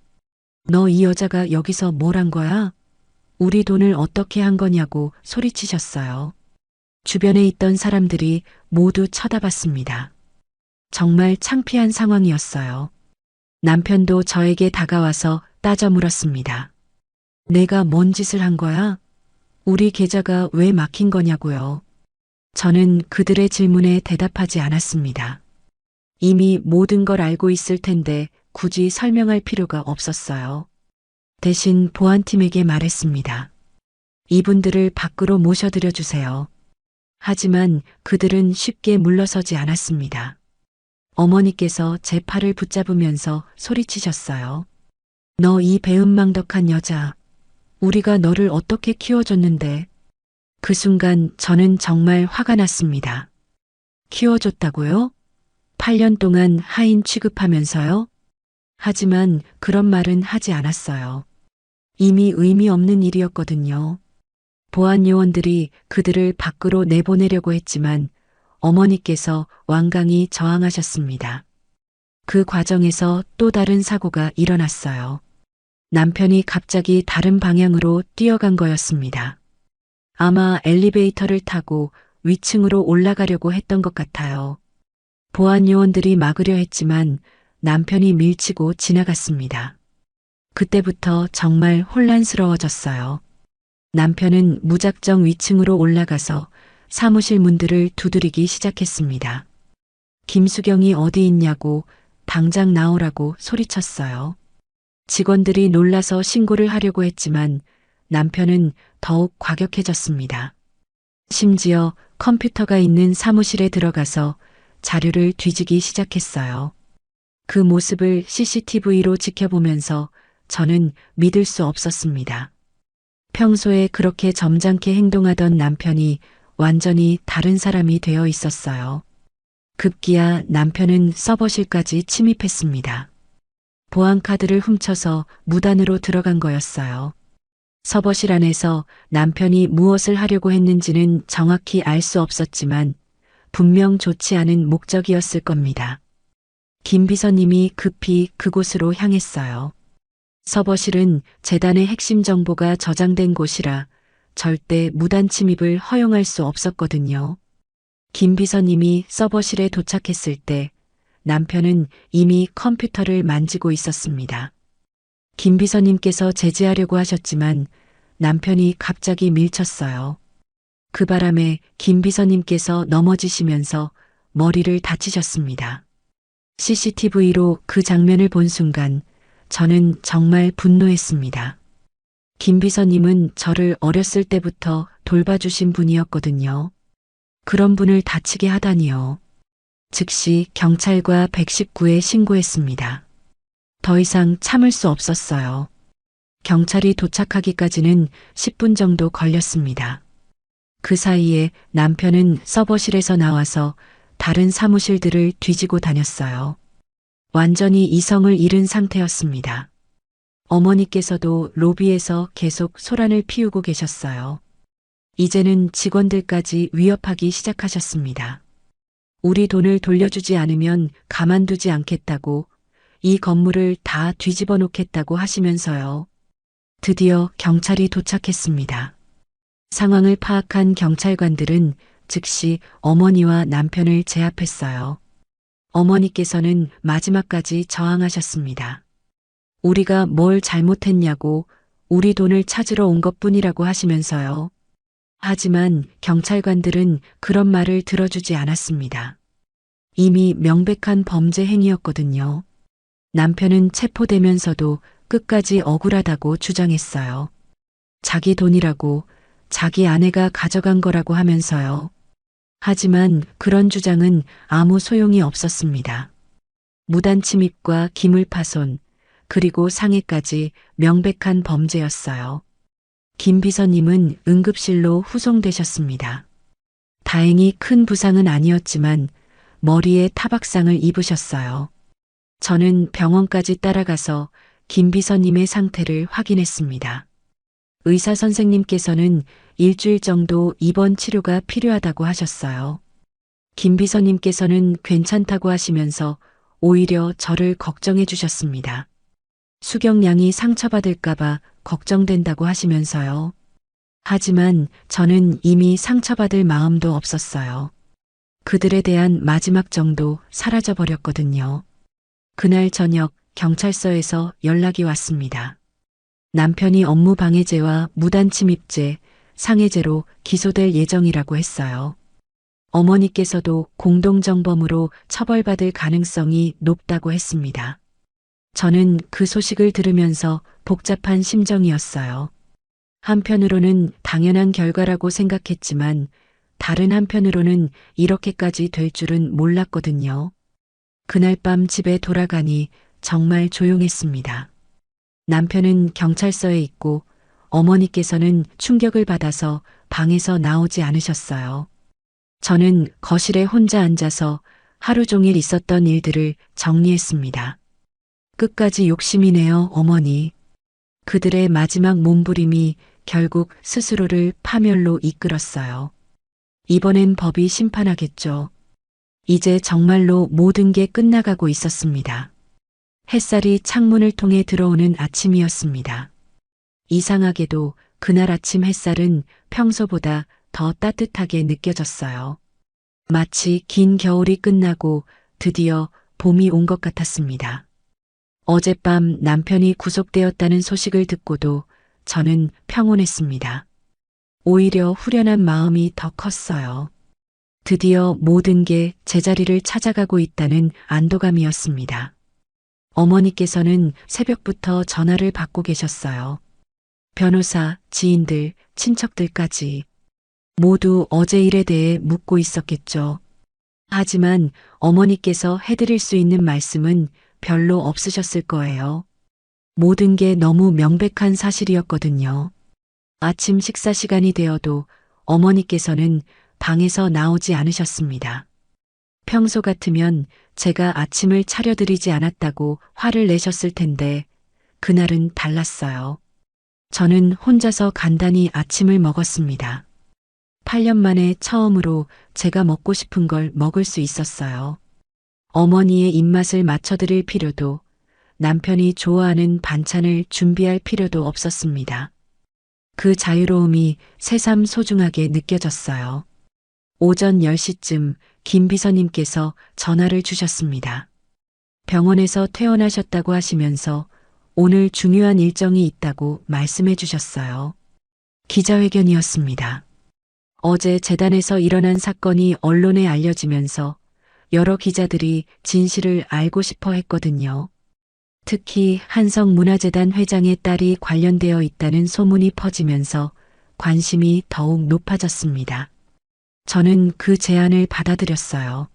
너 이 여자가 여기서 뭘 한 거야? 우리 돈을 어떻게 한 거냐고 소리치셨어요. 주변에 있던 사람들이 모두 쳐다봤습니다. 정말 창피한 상황이었어요. 남편도 저에게 다가와서 따져 물었습니다. 내가 뭔 짓을 한 거야? 우리 계좌가 왜 막힌 거냐고요. 저는 그들의 질문에 대답하지 않았습니다. 이미 모든 걸 알고 있을 텐데 굳이 설명할 필요가 없었어요. 대신 보안팀에게 말했습니다. 이분들을 밖으로 모셔드려 주세요. 하지만 그들은 쉽게 물러서지 않았습니다. 어머니께서 제 팔을 붙잡으면서 소리치셨어요. 너 이 배은망덕한 여자, 우리가 너를 어떻게 키워줬는데. 그 순간 저는 정말 화가 났습니다. 키워줬다고요? 8년 동안 하인 취급하면서요? 하지만 그런 말은 하지 않았어요. 이미 의미 없는 일이었거든요. 보안 요원들이 그들을 밖으로 내보내려고 했지만 어머니께서 완강히 저항하셨습니다. 그 과정에서 또 다른 사고가 일어났어요. 남편이 갑자기 다른 방향으로 뛰어간 거였습니다. 아마 엘리베이터를 타고 위층으로 올라가려고 했던 것 같아요. 보안 요원들이 막으려 했지만 남편이 밀치고 지나갔습니다. 그때부터 정말 혼란스러워졌어요. 남편은 무작정 위층으로 올라가서 사무실 문들을 두드리기 시작했습니다. 김수경이 어디 있냐고 당장 나오라고 소리쳤어요. 직원들이 놀라서 신고를 하려고 했지만 남편은 더욱 과격해졌습니다. 심지어 컴퓨터가 있는 사무실에 들어가서 자료를 뒤지기 시작했어요. 그 모습을 CCTV로 지켜보면서 저는 믿을 수 없었습니다. 평소에 그렇게 점잖게 행동하던 남편이 완전히 다른 사람이 되어 있었어요. 급기야 남편은 서버실까지 침입했습니다. 보안카드를 훔쳐서 무단으로 들어간 거였어요. 서버실 안에서 남편이 무엇을 하려고 했는지는 정확히 알 수 없었지만 분명 좋지 않은 목적이었을 겁니다. 김 비서님이 급히 그곳으로 향했어요. 서버실은 재단의 핵심 정보가 저장된 곳이라 절대 무단 침입을 허용할 수 없었거든요. 김 비서님이 서버실에 도착했을 때 남편은 이미 컴퓨터를 만지고 있었습니다. 김 비서님께서 제지하려고 하셨지만 남편이 갑자기 밀쳤어요. 그 바람에 김 비서님께서 넘어지시면서 머리를 다치셨습니다. CCTV로 그 장면을 본 순간 저는 정말 분노했습니다. 김 비서님은 저를 어렸을 때부터 돌봐주신 분이었거든요. 그런 분을 다치게 하다니요. 즉시 경찰과 119에 신고했습니다. 더 이상 참을 수 없었어요. 경찰이 도착하기까지는 10분 정도 걸렸습니다. 그 사이에 남편은 서버실에서 나와서 다른 사무실들을 뒤지고 다녔어요. 완전히 이성을 잃은 상태였습니다. 어머니께서도 로비에서 계속 소란을 피우고 계셨어요. 이제는 직원들까지 위협하기 시작하셨습니다. 우리 돈을 돌려주지 않으면 가만두지 않겠다고, 이 건물을 다 뒤집어 놓겠다고 하시면서요. 드디어 경찰이 도착했습니다. 상황을 파악한 경찰관들은 즉시 어머니와 남편을 제압했어요. 어머니께서는 마지막까지 저항하셨습니다. 우리가 뭘 잘못했냐고, 우리 돈을 찾으러 온 것뿐이라고 하시면서요. 하지만 경찰관들은 그런 말을 들어주지 않았습니다. 이미 명백한 범죄 행위였거든요. 남편은 체포되면서도 끝까지 억울하다고 주장했어요. 자기 돈이라고, 자기 아내가 가져간 거라고 하면서요. 하지만 그런 주장은 아무 소용이 없었습니다. 무단 침입과 기물파손, 그리고 상해까지 명백한 범죄였어요. 김 비서님은 응급실로 후송되셨습니다. 다행히 큰 부상은 아니었지만 머리에 타박상을 입으셨어요. 저는 병원까지 따라가서 김 비서님의 상태를 확인했습니다. 의사 선생님께서는 일주일 정도 입원 치료가 필요하다고 하셨어요. 김 비서님께서는 괜찮다고 하시면서 오히려 저를 걱정해 주셨습니다. 수경양이 상처받을까봐 걱정된다고 하시면서요. 하지만 저는 이미 상처받을 마음도 없었어요. 그들에 대한 마지막 정도 사라져버렸거든요. 그날 저녁 경찰서에서 연락이 왔습니다. 남편이 업무방해죄와 무단침입죄, 상해죄로 기소될 예정이라고 했어요. 어머니께서도 공동정범으로 처벌받을 가능성이 높다고 했습니다. 저는 그 소식을 들으면서 복잡한 심정이었어요. 한편으로는 당연한 결과라고 생각했지만 다른 한편으로는 이렇게까지 될 줄은 몰랐거든요. 그날 밤 집에 돌아가니 정말 조용했습니다. 남편은 경찰서에 있고 어머니께서는 충격을 받아서 방에서 나오지 않으셨어요. 저는 거실에 혼자 앉아서 하루 종일 있었던 일들을 정리했습니다. 끝까지 욕심이네요, 어머니. 그들의 마지막 몸부림이 결국 스스로를 파멸로 이끌었어요. 이번엔 법이 심판하겠죠. 이제 정말로 모든 게 끝나가고 있었습니다. 햇살이 창문을 통해 들어오는 아침이었습니다. 이상하게도 그날 아침 햇살은 평소보다 더 따뜻하게 느껴졌어요. 마치 긴 겨울이 끝나고 드디어 봄이 온 것 같았습니다. 어젯밤 남편이 구속되었다는 소식을 듣고도 저는 평온했습니다. 오히려 후련한 마음이 더 컸어요. 드디어 모든 게 제자리를 찾아가고 있다는 안도감이었습니다. 어머니께서는 새벽부터 전화를 받고 계셨어요. 변호사, 지인들, 친척들까지 모두 어제 일에 대해 묻고 있었겠죠. 하지만 어머니께서 해드릴 수 있는 말씀은 별로 없으셨을 거예요. 모든 게 너무 명백한 사실이었거든요. 아침 식사 시간이 되어도 어머니께서는 방에서 나오지 않으셨습니다. 평소 같으면 제가 아침을 차려드리지 않았다고 화를 내셨을 텐데 그날은 달랐어요. 저는 혼자서 간단히 아침을 먹었습니다. 8년 만에 처음으로 제가 먹고 싶은 걸 먹을 수 있었어요. 어머니의 입맛을 맞춰드릴 필요도 남편이 좋아하는 반찬을 준비할 필요도 없었습니다. 그 자유로움이 새삼 소중하게 느껴졌어요. 오전 10시쯤 김 비서님께서 전화를 주셨습니다. 병원에서 퇴원하셨다고 하시면서 오늘 중요한 일정이 있다고 말씀해 주셨어요. 기자회견이었습니다. 어제 재단에서 일어난 사건이 언론에 알려지면서 여러 기자들이 진실을 알고 싶어 했거든요. 특히 한성문화재단 회장의 딸이 관련되어 있다는 소문이 퍼지면서 관심이 더욱 높아졌습니다. 저는 그 제안을 받아들였어요.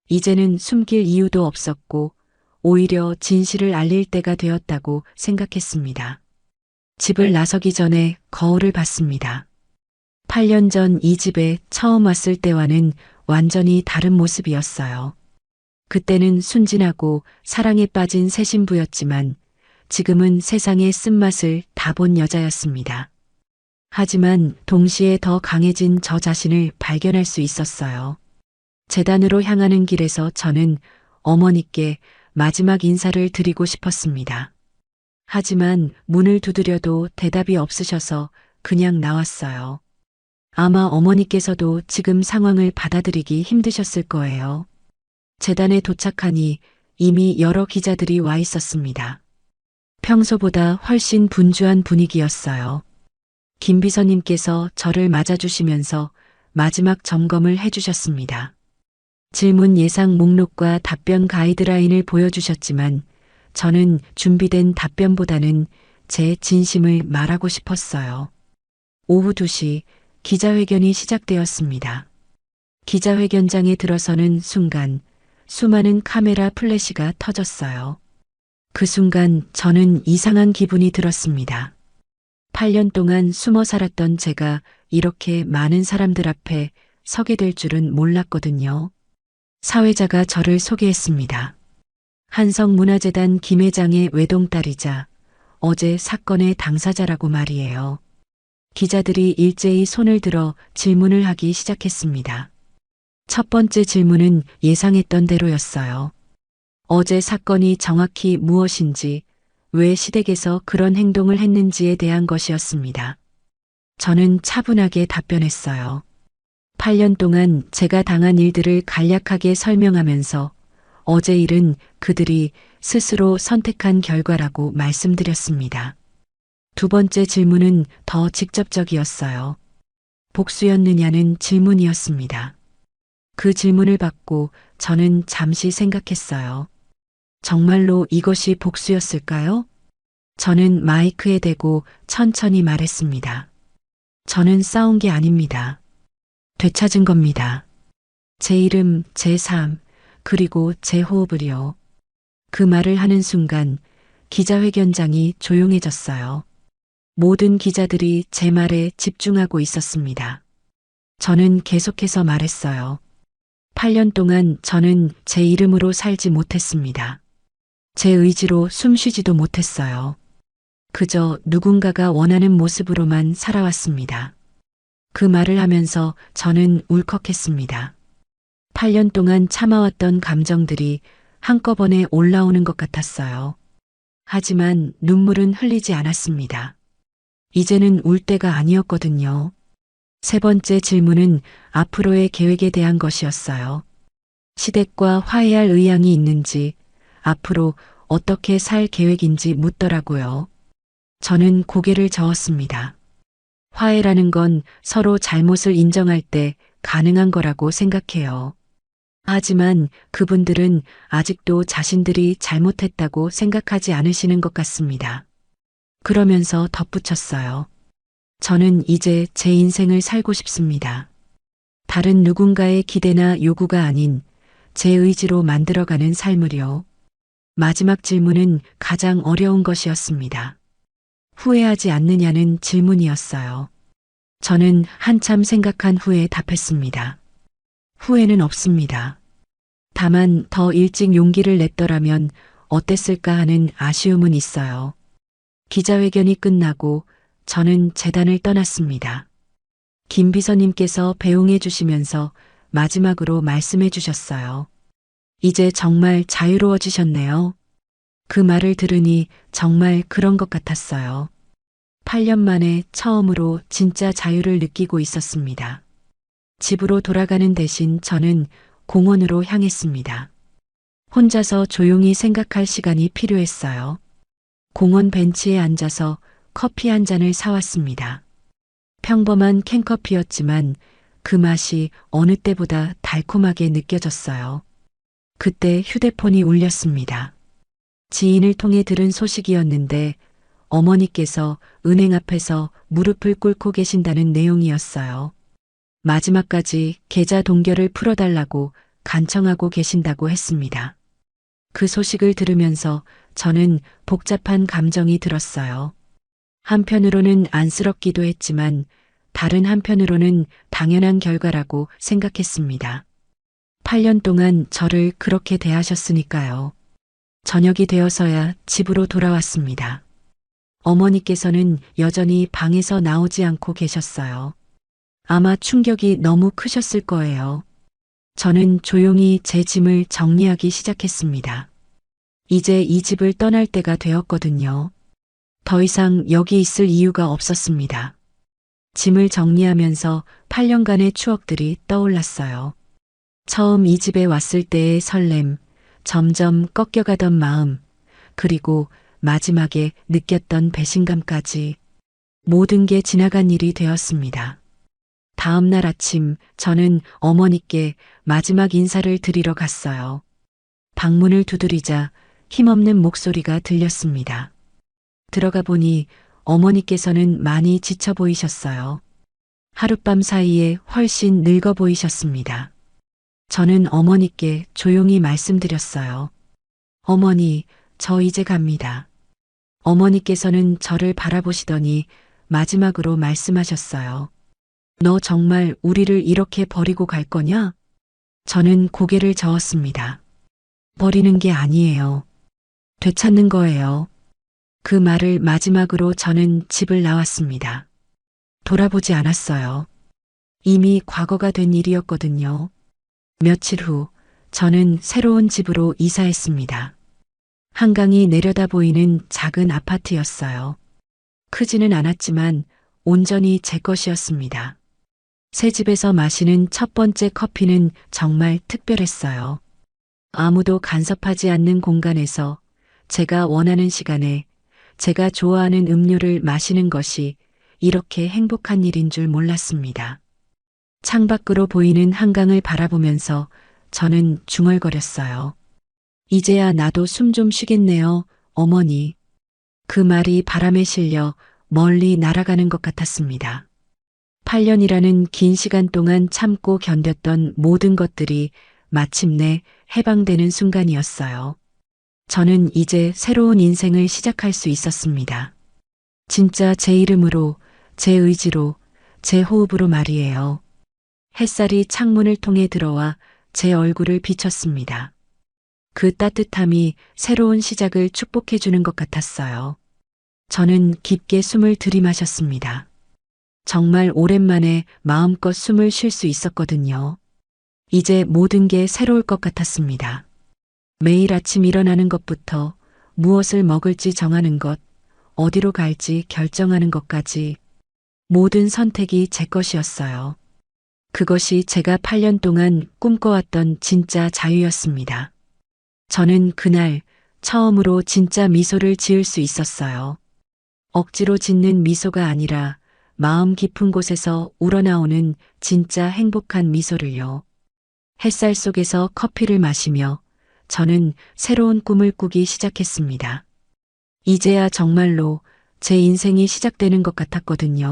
이제는 숨길 이유도 없었고 오히려 진실을 알릴 때가 되었다고 생각했습니다. 집을 나서기 전에 거울을 봤습니다. 8년 전 이 집에 처음 왔을 때와는 완전히 다른 모습이었어요. 그때는 순진하고 사랑에 빠진 새 신부였지만 지금은 세상의 쓴맛을 다 본 여자였습니다. 하지만 동시에 더 강해진 저 자신을 발견할 수 있었어요. 재단으로 향하는 길에서 저는 어머니께 마지막 인사를 드리고 싶었습니다. 하지만 문을 두드려도 대답이 없으셔서 그냥 나왔어요. 아마 어머니께서도 지금 상황을 받아들이기 힘드셨을 거예요. 재단에 도착하니 이미 여러 기자들이 와 있었습니다. 평소보다 훨씬 분주한 분위기였어요. 김 비서님께서 저를 맞아주시면서 마지막 점검을 해주셨습니다. 질문 예상 목록과 답변 가이드라인을 보여주셨지만 저는 준비된 답변보다는 제 진심을 말하고 싶었어요. 오후 2시 기자회견이 시작되었습니다. 기자회견장에 들어서는 순간 수많은 카메라 플래시가 터졌어요. 그 순간 저는 이상한 기분이 들었습니다. 8년 동안 숨어 살았던 제가 이렇게 많은 사람들 앞에 서게 될 줄은 몰랐거든요. 사회자가 저를 소개했습니다. 한성문화재단 김 회장의 외동딸이자 어제 사건의 당사자라고 말이에요. 기자들이 일제히 손을 들어 질문을 하기 시작했습니다. 첫 번째 질문은 예상했던 대로였어요. 어제 사건이 정확히 무엇인지, 왜 시댁에서 그런 행동을 했는지에 대한 것이었습니다. 저는 차분하게 답변했어요. 8년 동안 제가 당한 일들을 간략하게 설명하면서 어제 일은 그들이 스스로 선택한 결과라고 말씀드렸습니다. 두 번째 질문은 더 직접적이었어요. 복수였느냐는 질문이었습니다. 그 질문을 받고 저는 잠시 생각했어요. 정말로 이것이 복수였을까요? 저는 마이크에 대고 천천히 말했습니다. 저는 싸운 게 아닙니다. 되찾은 겁니다. 제 이름, 제 삶, 그리고 제 호흡을요. 그 말을 하는 순간 기자회견장이 조용해졌어요. 모든 기자들이 제 말에 집중하고 있었습니다. 저는 계속해서 말했어요. 8년 동안 저는 제 이름으로 살지 못했습니다. 제 의지로 숨쉬지도 못했어요. 그저 누군가가 원하는 모습으로만 살아왔습니다. 그 말을 하면서 저는 울컥했습니다. 8년 동안 참아왔던 감정들이 한꺼번에 올라오는 것 같았어요. 하지만 눈물은 흘리지 않았습니다. 이제는 울 때가 아니었거든요. 세 번째 질문은 앞으로의 계획에 대한 것이었어요. 시댁과 화해할 의향이 있는지, 앞으로 어떻게 살 계획인지 묻더라고요. 저는 고개를 저었습니다. 화해라는 건 서로 잘못을 인정할 때 가능한 거라고 생각해요. 하지만 그분들은 아직도 자신들이 잘못했다고 생각하지 않으시는 것 같습니다. 그러면서 덧붙였어요. 저는 이제 제 인생을 살고 싶습니다. 다른 누군가의 기대나 요구가 아닌 제 의지로 만들어가는 삶을요. 마지막 질문은 가장 어려운 것이었습니다. 후회하지 않느냐는 질문이었어요. 저는 한참 생각한 후에 답했습니다. 후회는 없습니다. 다만 더 일찍 용기를 냈더라면 어땠을까 하는 아쉬움은 있어요. 기자회견이 끝나고 저는 재단을 떠났습니다. 김 비서님께서 배웅해 주시면서 마지막으로 말씀해 주셨어요. 이제 정말 자유로워지셨네요. 그 말을 들으니 정말 그런 것 같았어요. 8년 만에 처음으로 진짜 자유를 느끼고 있었습니다. 집으로 돌아가는 대신 저는 공원으로 향했습니다. 혼자서 조용히 생각할 시간이 필요했어요. 공원 벤치에 앉아서 커피 한 잔을 사왔습니다. 평범한 캔커피였지만 그 맛이 어느 때보다 달콤하게 느껴졌어요. 그때 휴대폰이 울렸습니다. 지인을 통해 들은 소식이었는데 어머니께서 은행 앞에서 무릎을 꿇고 계신다는 내용이었어요. 마지막까지 계좌 동결을 풀어달라고 간청하고 계신다고 했습니다. 그 소식을 들으면서 저는 복잡한 감정이 들었어요. 한편으로는 안쓰럽기도 했지만 다른 한편으로는 당연한 결과라고 생각했습니다. 8년 동안 저를 그렇게 대하셨으니까요. 저녁이 되어서야 집으로 돌아왔습니다. 어머니께서는 여전히 방에서 나오지 않고 계셨어요. 아마 충격이 너무 크셨을 거예요. 저는 조용히 제 짐을 정리하기 시작했습니다. 이제 이 집을 떠날 때가 되었거든요. 더 이상 여기 있을 이유가 없었습니다. 짐을 정리하면서 8년간의 추억들이 떠올랐어요. 처음 이 집에 왔을 때의 설렘, 점점 꺾여가던 마음, 그리고 마지막에 느꼈던 배신감까지 모든 게 지나간 일이 되었습니다. 다음 날 아침 저는 어머니께 마지막 인사를 드리러 갔어요. 방문을 두드리자 힘없는 목소리가 들렸습니다. 들어가 보니 어머니께서는 많이 지쳐 보이셨어요. 하룻밤 사이에 훨씬 늙어 보이셨습니다. 저는 어머니께 조용히 말씀드렸어요. 어머니, 저 이제 갑니다. 어머니께서는 저를 바라보시더니 마지막으로 말씀하셨어요. 너 정말 우리를 이렇게 버리고 갈 거냐? 저는 고개를 저었습니다. 버리는 게 아니에요. 되찾는 거예요. 그 말을 마지막으로 저는 집을 나왔습니다. 돌아보지 않았어요. 이미 과거가 된 일이었거든요. 며칠 후 저는 새로운 집으로 이사했습니다. 한강이 내려다 보이는 작은 아파트였어요. 크지는 않았지만 온전히 제 것이었습니다. 새 집에서 마시는 첫 번째 커피는 정말 특별했어요. 아무도 간섭하지 않는 공간에서 제가 원하는 시간에 제가 좋아하는 음료를 마시는 것이 이렇게 행복한 일인 줄 몰랐습니다. 창밖으로 보이는 한강을 바라보면서 저는 중얼거렸어요. 이제야 나도 숨 좀 쉬겠네요, 어머니. 그 말이 바람에 실려 멀리 날아가는 것 같았습니다. 8년이라는 긴 시간 동안 참고 견뎠던 모든 것들이 마침내 해방되는 순간이었어요. 저는 이제 새로운 인생을 시작할 수 있었습니다. 진짜 제 이름으로, 제 의지로, 제 호흡으로 말이에요. 햇살이 창문을 통해 들어와 제 얼굴을 비췄습니다. 그 따뜻함이 새로운 시작을 축복해 주는 것 같았어요. 저는 깊게 숨을 들이마셨습니다. 정말 오랜만에 마음껏 숨을 쉴 수 있었거든요. 이제 모든 게 새로울 것 같았습니다. 매일 아침 일어나는 것부터 무엇을 먹을지 정하는 것, 어디로 갈지 결정하는 것까지 모든 선택이 제 것이었어요. 그것이 제가 8년 동안 꿈꿔왔던 진짜 자유였습니다. 저는 그날 처음으로 진짜 미소를 지을 수 있었어요. 억지로 짓는 미소가 아니라 마음 깊은 곳에서 우러나오는 진짜 행복한 미소를요. 햇살 속에서 커피를 마시며 저는 새로운 꿈을 꾸기 시작했습니다. 이제야 정말로 제 인생이 시작되는 것 같았거든요.